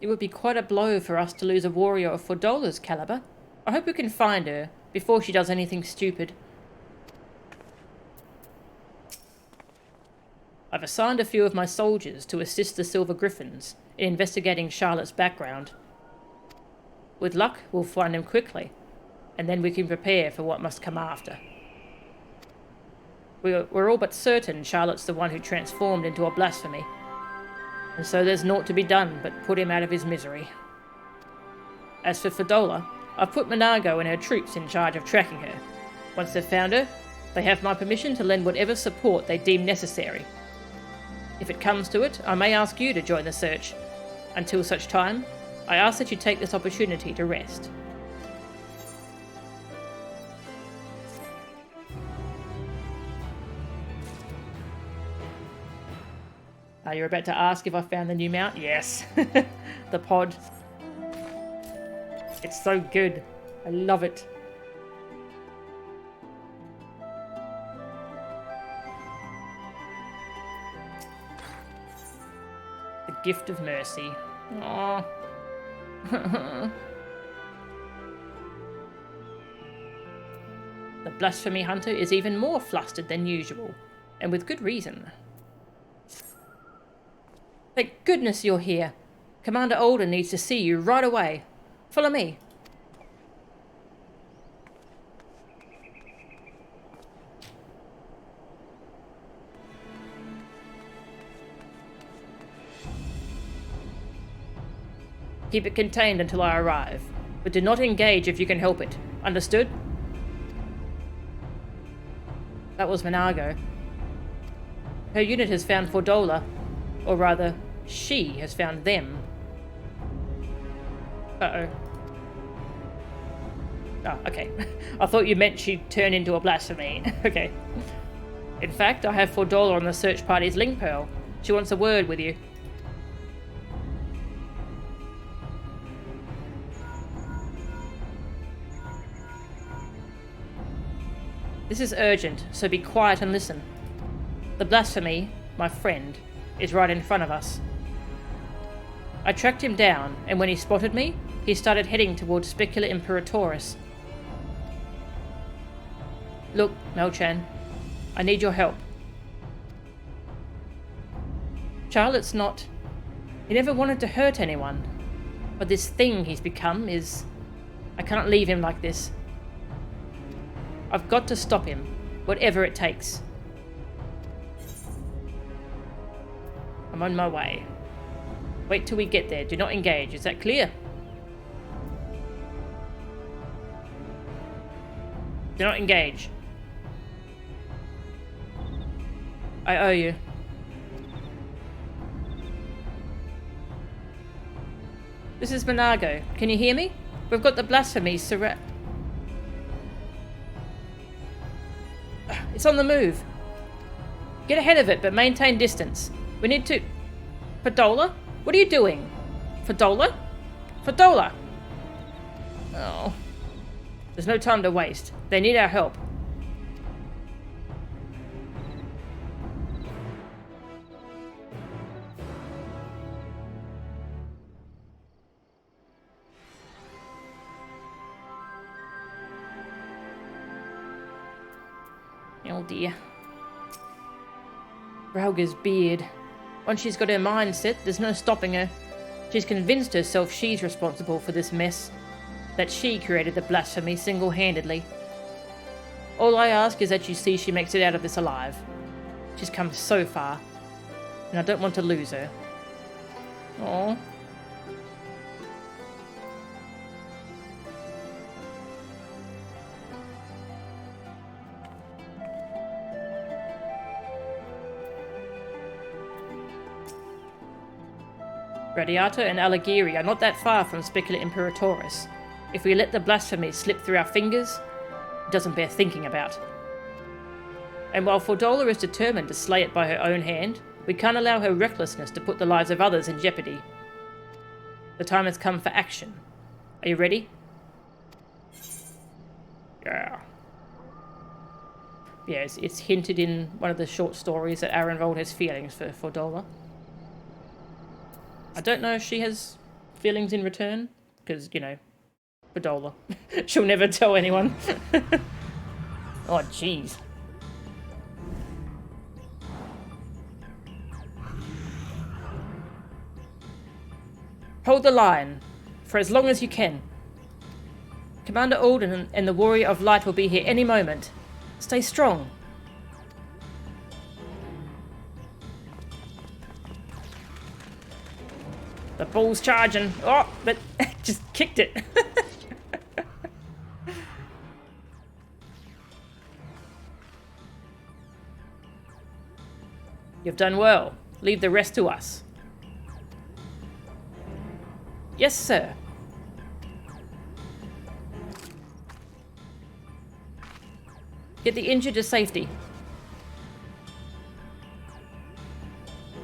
It would be quite a blow for us to lose a warrior of Fordola's caliber. I hope we can find her before she does anything stupid. I've assigned a few of my soldiers to assist the Silver Griffins in investigating Charlotte's background. With luck, we'll find him quickly, and then we can prepare for what must come after. We're all but certain Charlotte's the one who transformed into a blasphemy. And so there's naught to be done but put him out of his misery. As for Fordola, I've put Monago and her troops in charge of tracking her. Once they've found her, they have my permission to lend whatever support they deem necessary. If it comes to it, I may ask you to join the search. Until such time, I ask that you take this opportunity to rest. You're about to ask if I found the new mount? Yes. The pod. It's so good. I love it. The Gift of Mercy. Aww. The Blasphemy Hunter is even more flustered than usual, and with good reason. Thank goodness you're here. Commander Alden needs to see you right away. Follow me. Keep it contained until I arrive, but do not engage if you can help it. Understood? That was Mhigo. Her unit has found Fordola, or rather, she has found them. Uh-oh. Oh, okay. I thought you meant she'd turn into a blasphemy. Okay. In fact, I have Fordola on the search party's link pearl. She wants a word with you. This is urgent, so be quiet and listen. The blasphemy, my friend, is right in front of us. I tracked him down, and when he spotted me, he started heading towards Spicula Imperatoris. Look, Melchan, I need your help. Charlotte's not... He never wanted to hurt anyone. But this thing he's become is... I can't leave him like this. I've got to stop him, whatever it takes. I'm on my way. Wait till we get there. Do not engage. Is that clear? Do not engage. I owe you. This is Mhigo. Can you hear me? We've got the blasphemy surround... It's on the move. Get ahead of it, but maintain distance. We need to... Fordola? What are you doing? Fordola? Fordola! Oh. There's no time to waste. They need our help. Oh dear. Brauger's beard. Once she's got her mind set, there's no stopping her. She's convinced herself she's responsible for this mess. That she created the blasphemy single-handedly. All I ask is that you see she makes it out of this alive. She's come so far, and I don't want to lose her. Aww. Radiata and Alagiri are not that far from Spicula Imperatoris. If we let the blasphemy slip through our fingers, it doesn't bear thinking about. And while Fordola is determined to slay it by her own hand, we can't allow her recklessness to put the lives of others in jeopardy. The time has come for action. Are you ready? Yeah. Yeah, it's hinted in one of the short stories that Arenvold has feelings for Fordola. I don't know if she has feelings in return, because, you know, Fordola. She'll never tell anyone. Oh, jeez. Hold the line, for as long as you can. Commander Alden and the Warrior of Light will be here any moment. Stay strong. The bull's charging. Oh, but just kicked it. You've done well. Leave the rest to us. Yes, sir. Get the injured to safety.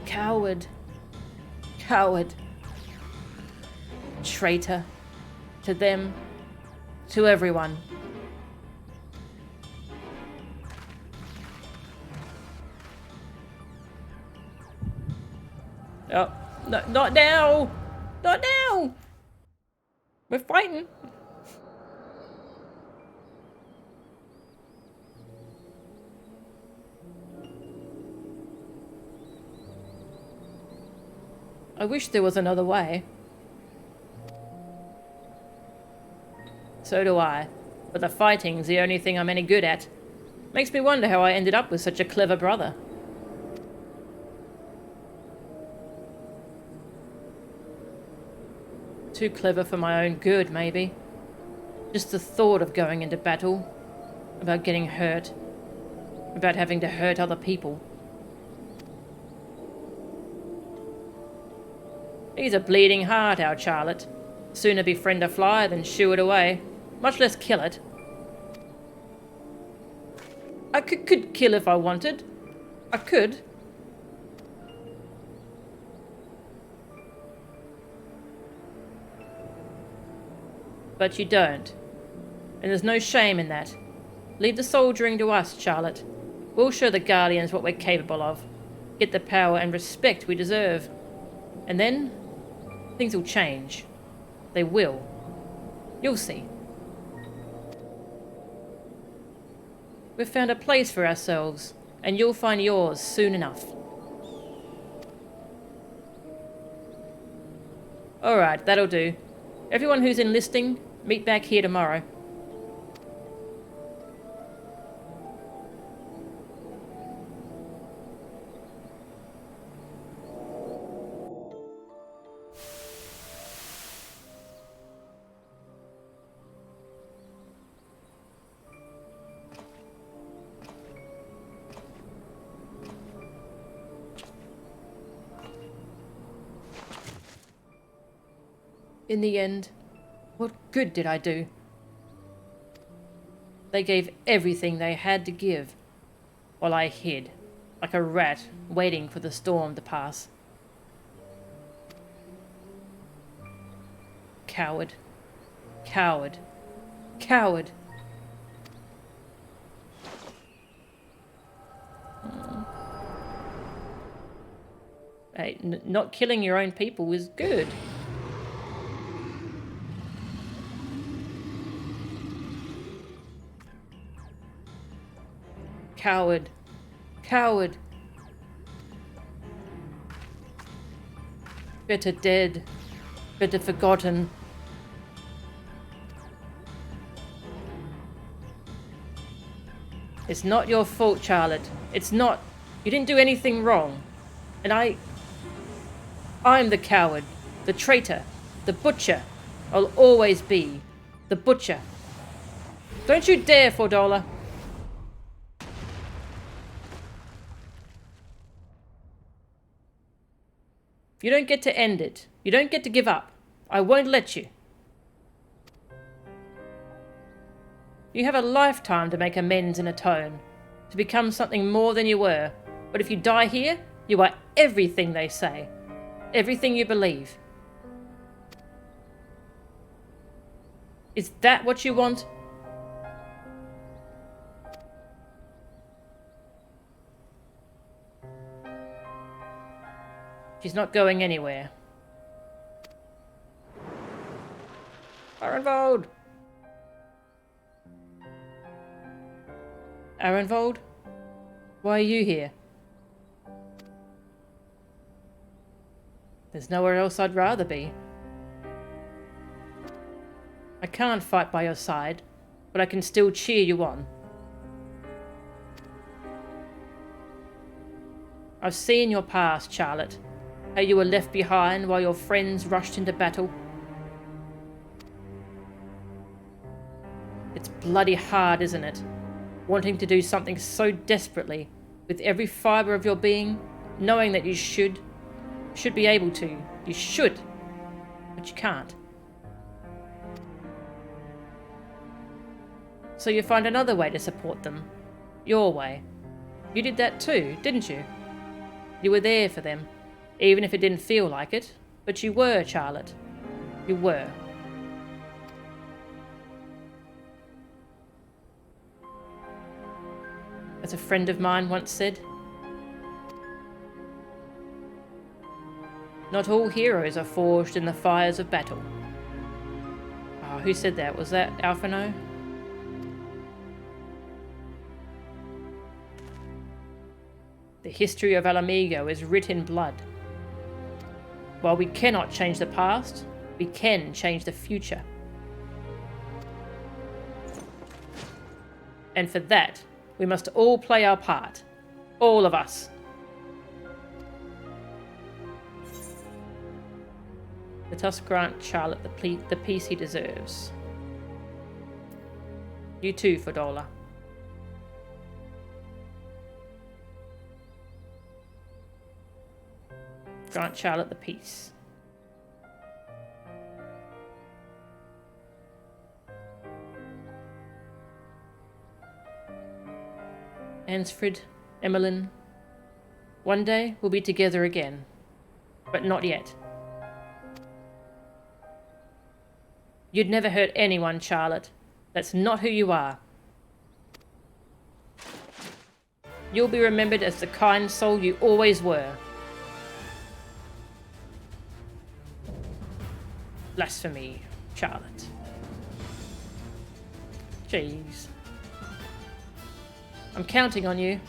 Coward. Coward. Traitor. To them. To everyone. Oh, no, not now! Not now! We're fighting. I wish there was another way. So do I. But the fighting's the only thing I'm any good at. Makes me wonder how I ended up with such a clever brother. Too clever for my own good, maybe. Just the thought of going into battle, about getting hurt, about having to hurt other people. He's a bleeding heart, our Charlotte. Sooner befriend a fly than shoo it away, much less kill it. I could kill if I wanted. I could. But you don't. And there's no shame in that. Leave the soldiering to us, Charlotte. We'll show the Guardians what we're capable of. Get the power and respect we deserve. And then, things will change. They will. You'll see. We've found a place for ourselves, and you'll find yours soon enough. Alright, that'll do. Everyone who's enlisting, meet back here tomorrow. In the end, what good did I do? They gave everything they had to give, while I hid, like a rat waiting for the storm to pass. Coward. Coward. Coward. Hey, not killing your own people is good. Coward. Coward. Better dead. Better forgotten. It's not your fault, Charlotte. It's not. You didn't do anything wrong. And I'm the coward. The traitor. The butcher. I'll always be the butcher. Don't you dare, Fordola. You don't get to end it. You don't get to give up. I won't let you. You have a lifetime to make amends and atone, to become something more than you were. But if you die here, you are everything they say. Everything you believe. Is that what you want? She's not going anywhere. Arenvold! Arenvold? Why are you here? There's nowhere else I'd rather be. I can't fight by your side, but I can still cheer you on. I've seen your past, Charlotte. How you were left behind while your friends rushed into battle. It's bloody hard, isn't it? Wanting to do something so desperately, with every fibre of your being, knowing that you should be able to. You should, but you can't. So you find another way to support them. Your way. You did that too, didn't you? You were there for them. Even if it didn't feel like it. But you were, Charlotte. You were. As a friend of mine once said, not all heroes are forged in the fires of battle. Oh, who said that? Was that Alphino? The history of Ala Mhigo is writ in blood. While we cannot change the past, we can change the future. And for that, we must all play our part. All of us. Let us grant Charlotte the peace he deserves. You too, Fedola. Grant Charlotte the peace. Ansfrid, Emmeline, one day we'll be together again, but not yet. You'd never hurt anyone, Charlotte. That's not who you are. You'll be remembered as the kind soul you always were. Blasphemy, Charlotte. Jeez. I'm counting on you.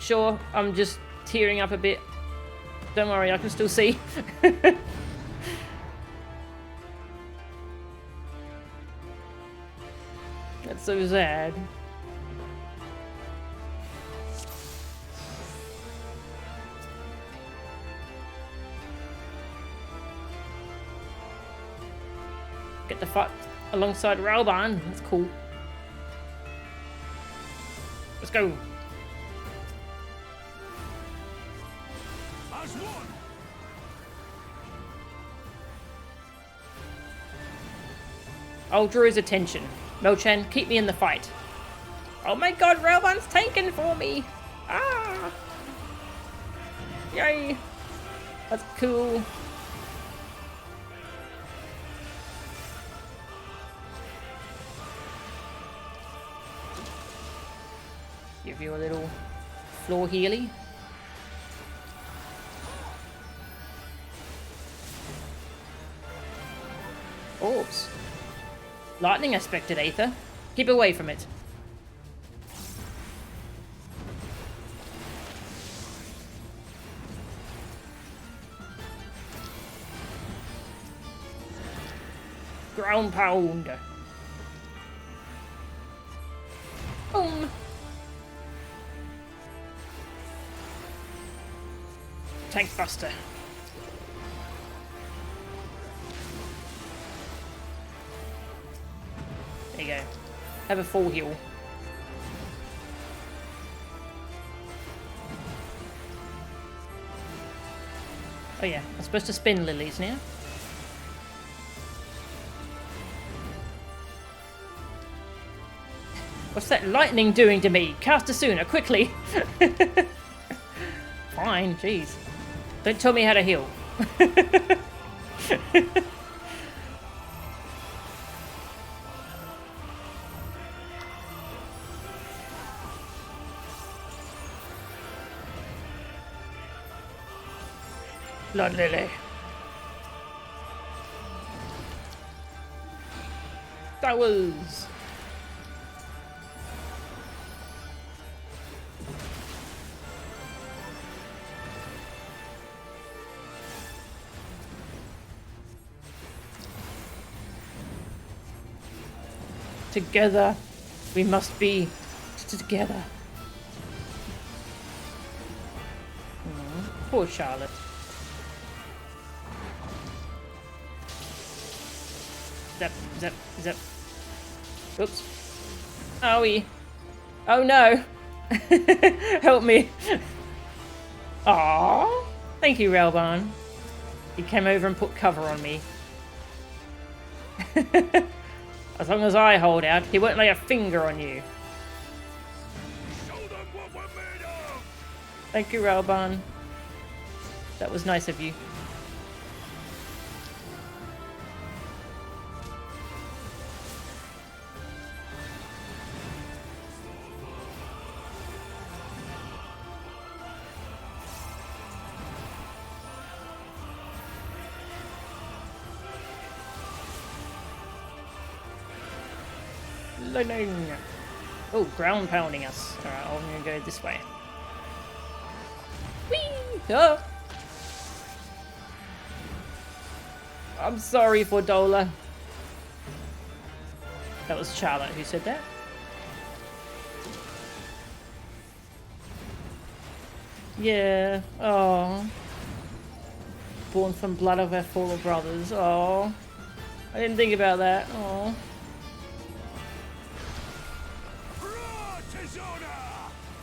Sure, I'm just tearing up a bit. Don't worry, I can still see. That's so sad. Get the fight alongside Ralban. That's cool. Let's go. As one. I'll draw his attention. Mochan, keep me in the fight. Oh my god, Ralban's tanking for me. Ah. Yay. That's cool. Give you a little floor healy. Orbs. Lightning aspected Aether. Keep away from it. Ground pound. Boom. Tank buster. There you go. Have a full heal. Oh yeah, I'm supposed to spin lilies now. What's that lightning doing to me? Cast sooner, quickly! Fine, jeez. Don't tell me how to heal. Blood lily. Towers. Together, we must be together. Poor Charlotte. Zip, zip, zip. Oops. Owie. Oh no. Help me. Aww. Thank you, Ralban. He came over and put cover on me. As long as I hold out, he won't lay a finger on you. Show them what we're made of. Thank you, Ralban. That was nice of you. Lightning! Oh, ground pounding us. Alright, I'm gonna go this way. Whee! Oh! I'm sorry, Fedola. That was Charlotte who said that. Yeah. Oh. born from blood of our fallen brothers. Oh, I didn't think about that. Oh.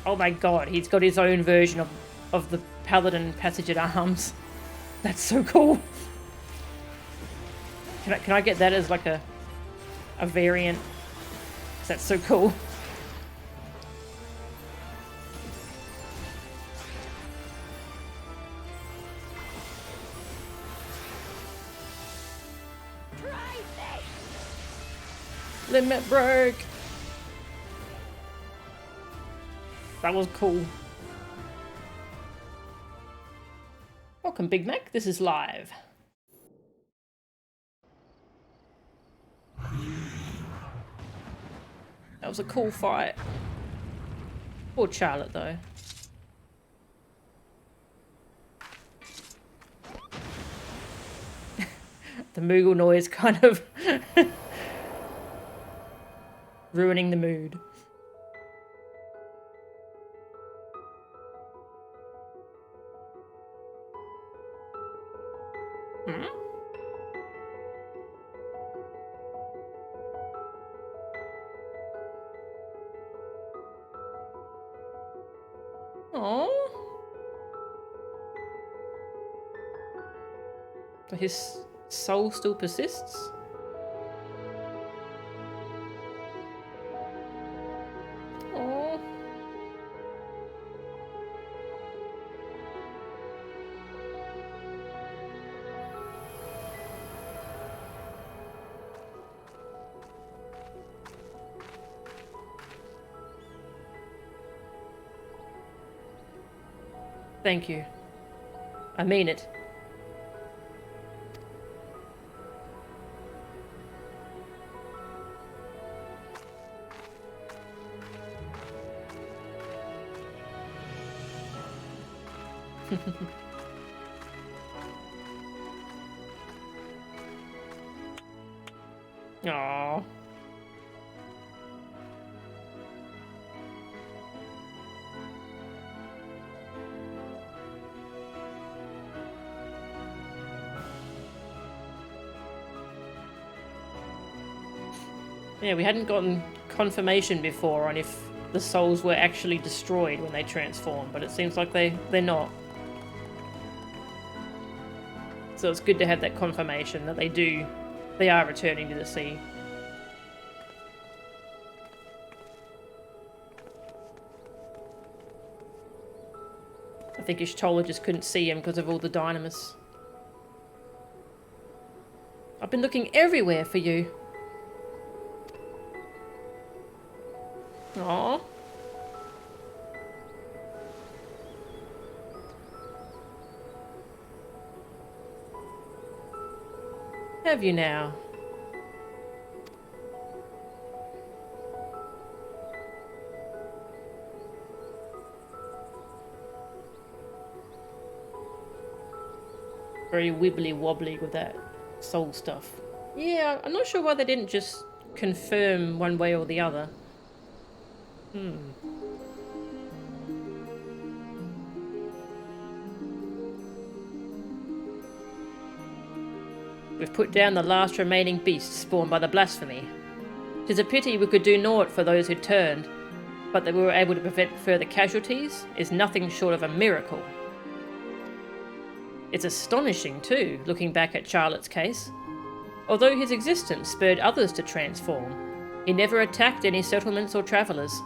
Oh my god, he's got his own version of the Paladin Passage at Arms. That's so cool. Can I get that as like a variant? 'Cause that's so cool. Limit break. That was cool. Welcome, Big Mac. This is live. That was a cool fight. Poor Charlotte, though. The Moogle noise kind of ruining the mood. Oh. So his soul still persists? Oh. Thank you. I mean it. Aww. Yeah, we hadn't gotten confirmation before on if the souls were actually destroyed when they transform, but it seems like they're not. So it's good to have that confirmation that they are returning to the sea. I think Ishtola just couldn't see him because of all the dynamis. I've been looking everywhere for you. Aww. Have you now? Very wibbly wobbly with that soul stuff. Yeah, I'm not sure why they didn't just confirm one way or the other. We've put down the last remaining beasts spawned by the blasphemy. 'Tis a pity we could do naught for those who turned, but that we were able to prevent further casualties is nothing short of a miracle. It's astonishing, too, looking back at Charlotte's case. Although his existence spurred others to transform, he never attacked any settlements or travellers.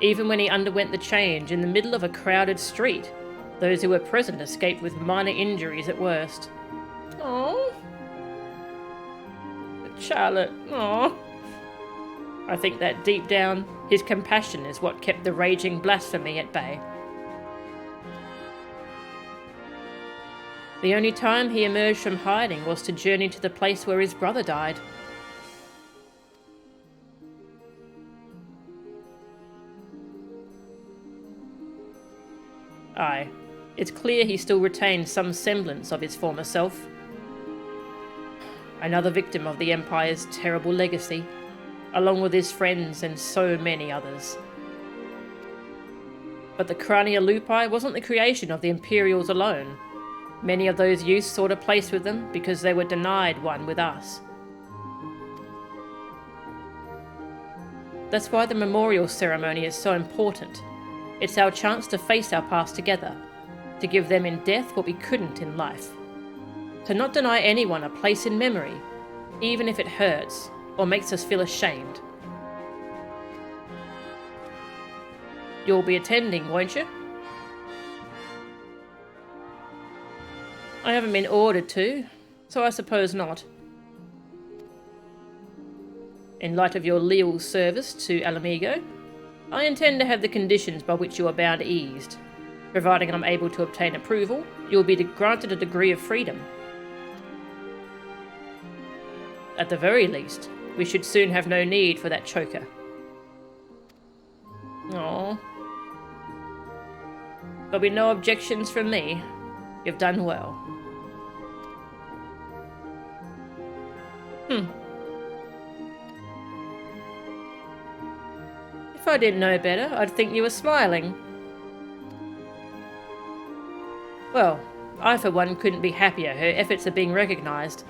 Even when he underwent the change in the middle of a crowded street, those who were present escaped with minor injuries at worst. Oh, Charlotte, oh. I think that deep down, his compassion is what kept the raging blasphemy at bay. The only time he emerged from hiding was to journey to the place where his brother died. Aye, it's clear he still retains some semblance of his former self. Another victim of the Empire's terrible legacy, along with his friends and so many others. But the Crania Lupi wasn't the creation of the Imperials alone. Many of those youths sought a place with them because they were denied one with us. That's why the memorial ceremony is so important. It's our chance to face our past together, to give them in death what we couldn't in life. To not deny anyone a place in memory, even if it hurts or makes us feel ashamed. You'll be attending, won't you? I haven't been ordered to, so I suppose not. In light of your leal service to Ala Mhigo, I intend to have the conditions by which you are bound eased. Providing I'm able to obtain approval, you will be granted a degree of freedom. At the very least, we should soon have no need for that choker. Aww. There'll be no objections from me. You've done well. If I didn't know better, I'd think you were smiling. Well, I for one couldn't be happier her efforts are being recognised.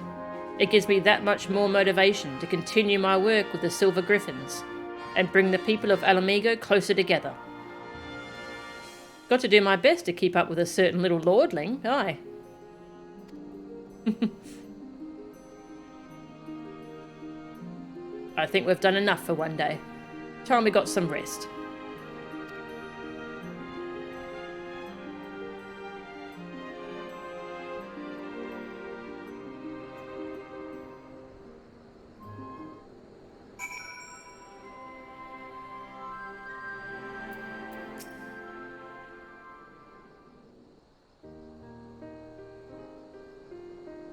It gives me that much more motivation to continue my work with the Silver Griffins and bring the people of Ala Mhigo closer together. Got to do my best to keep up with a certain little lordling, aye. I think we've done enough for one day. Time we got some rest.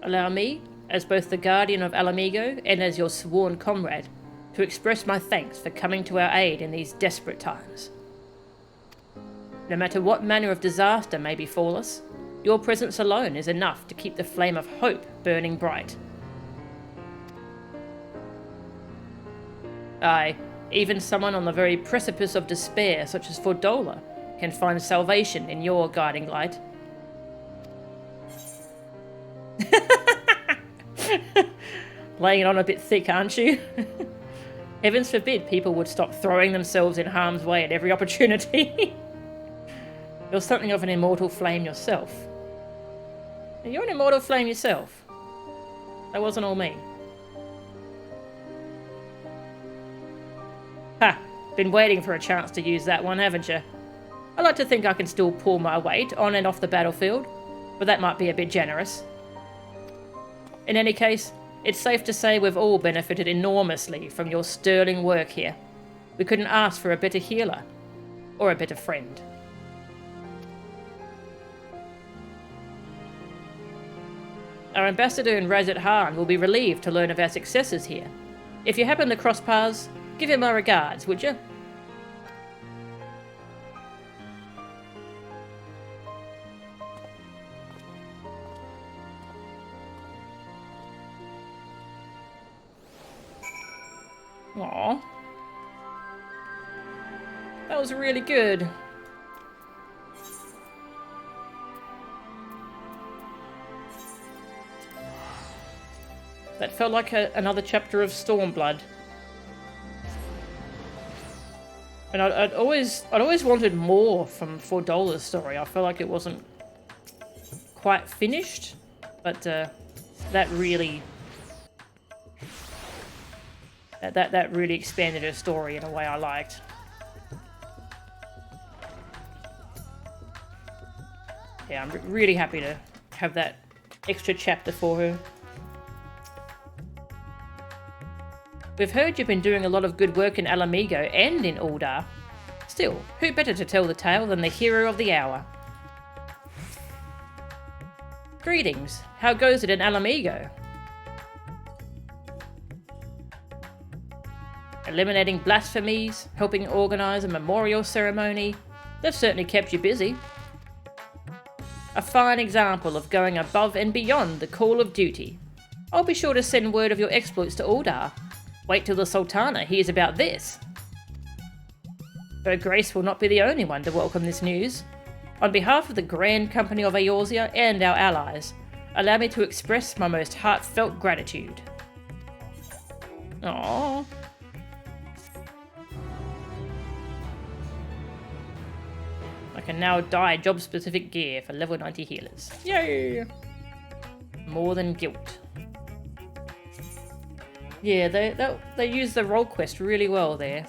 Allow me, as both the guardian of Ala Mhigo and as your sworn comrade, to express my thanks for coming to our aid in these desperate times. No matter what manner of disaster may befall us, your presence alone is enough to keep the flame of hope burning bright. Aye, even someone on the very precipice of despair, such as Fordola, can find salvation in your guiding light. Laying it on a bit thick, aren't you? Heavens forbid people would stop throwing themselves in harm's way at every opportunity. You're something of an immortal flame yourself. You're an immortal flame yourself. That wasn't all me. Ha! Been waiting for a chance to use that one, haven't you? I like to think I can still pull my weight on and off the battlefield, but that might be a bit generous. In any case, it's safe to say we've all benefited enormously from your sterling work here. We couldn't ask for a better healer, or a better friend. Our ambassador in Razet Han will be relieved to learn of our successes here. If you happen to cross paths, give him my regards, would you? Aww. That was really good. That felt like another chapter of Stormblood. And I'd always wanted more from Fordola's story. I felt like it wasn't quite finished, but that really that really expanded her story in a way I liked. Yeah, I'm really happy to have that extra chapter for her. We've heard you've been doing a lot of good work in Ala Mhigo and in Uldar. Still, who better to tell the tale than the hero of the hour? Greetings. How goes it in Ala Mhigo? Eliminating blasphemies, helping organise a memorial ceremony. They've certainly kept you busy. A fine example of going above and beyond the call of duty. I'll be sure to send word of your exploits to Uldar. Wait till the Sultana hears about this. Her Grace will not be the only one to welcome this news. On behalf of the Grand Company of Eorzea and our allies, allow me to express my most heartfelt gratitude. Aww. I can now dye job-specific gear for level 90 healers. Yay! More than guilt. Yeah, they used the role quest really well there.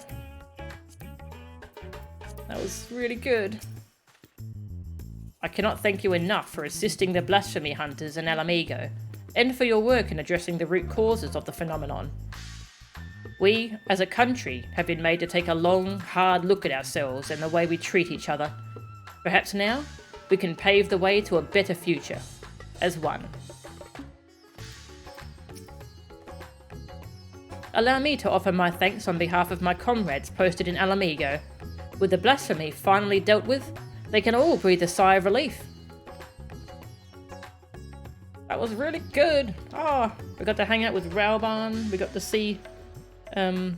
That was really good. I cannot thank you enough for assisting the blasphemy hunters in Ala Mhigo, and for your work in addressing the root causes of the phenomenon. We, as a country, have been made to take a long, hard look at ourselves and the way we treat each other. Perhaps now, we can pave the way to a better future, as one. Allow me to offer my thanks on behalf of my comrades posted in Ala Mhigo. With the blasphemy finally dealt with, they can all breathe a sigh of relief. That was really good. Oh, we got to hang out with Rauban. We got to see, the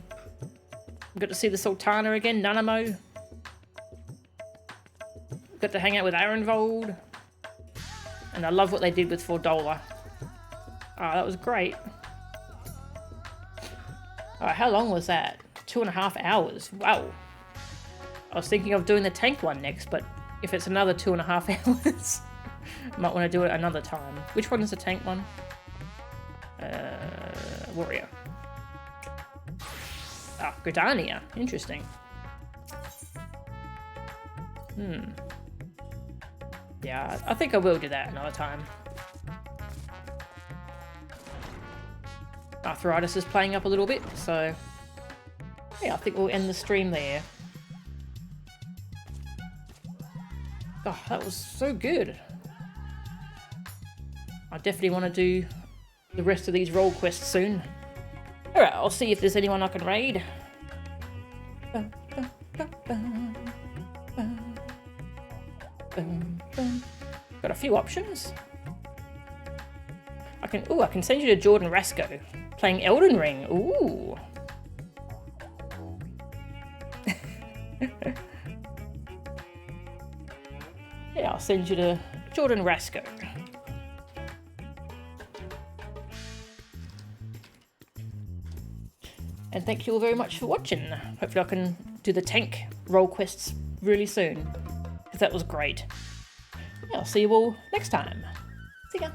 Sultana again, Nanamo. We got to hang out with Arenvold. And I love what they did with Fordola. Oh, that was great. Alright, how long was that? 2.5 hours. Wow. I was thinking of doing the tank one next, but if it's another 2.5 hours, I might want to do it another time. Which one is the tank one? Warrior. Ah, Gridania. Interesting. Yeah, I think I will do that another time. Arthritis is playing up a little bit, so yeah, I think we'll end the stream there. Oh, that was so good. I definitely want to do the rest of these role quests soon. Alright, I'll see if there's anyone I can raid. Got a few options. I can send you to Jordan Rasco. Playing Elden Ring. Ooh. Yeah, I'll send you to Jordan Rasco. And thank you all very much for watching. Hopefully I can do the tank role quests really soon, because that was great. Yeah, I'll see you all next time. See ya.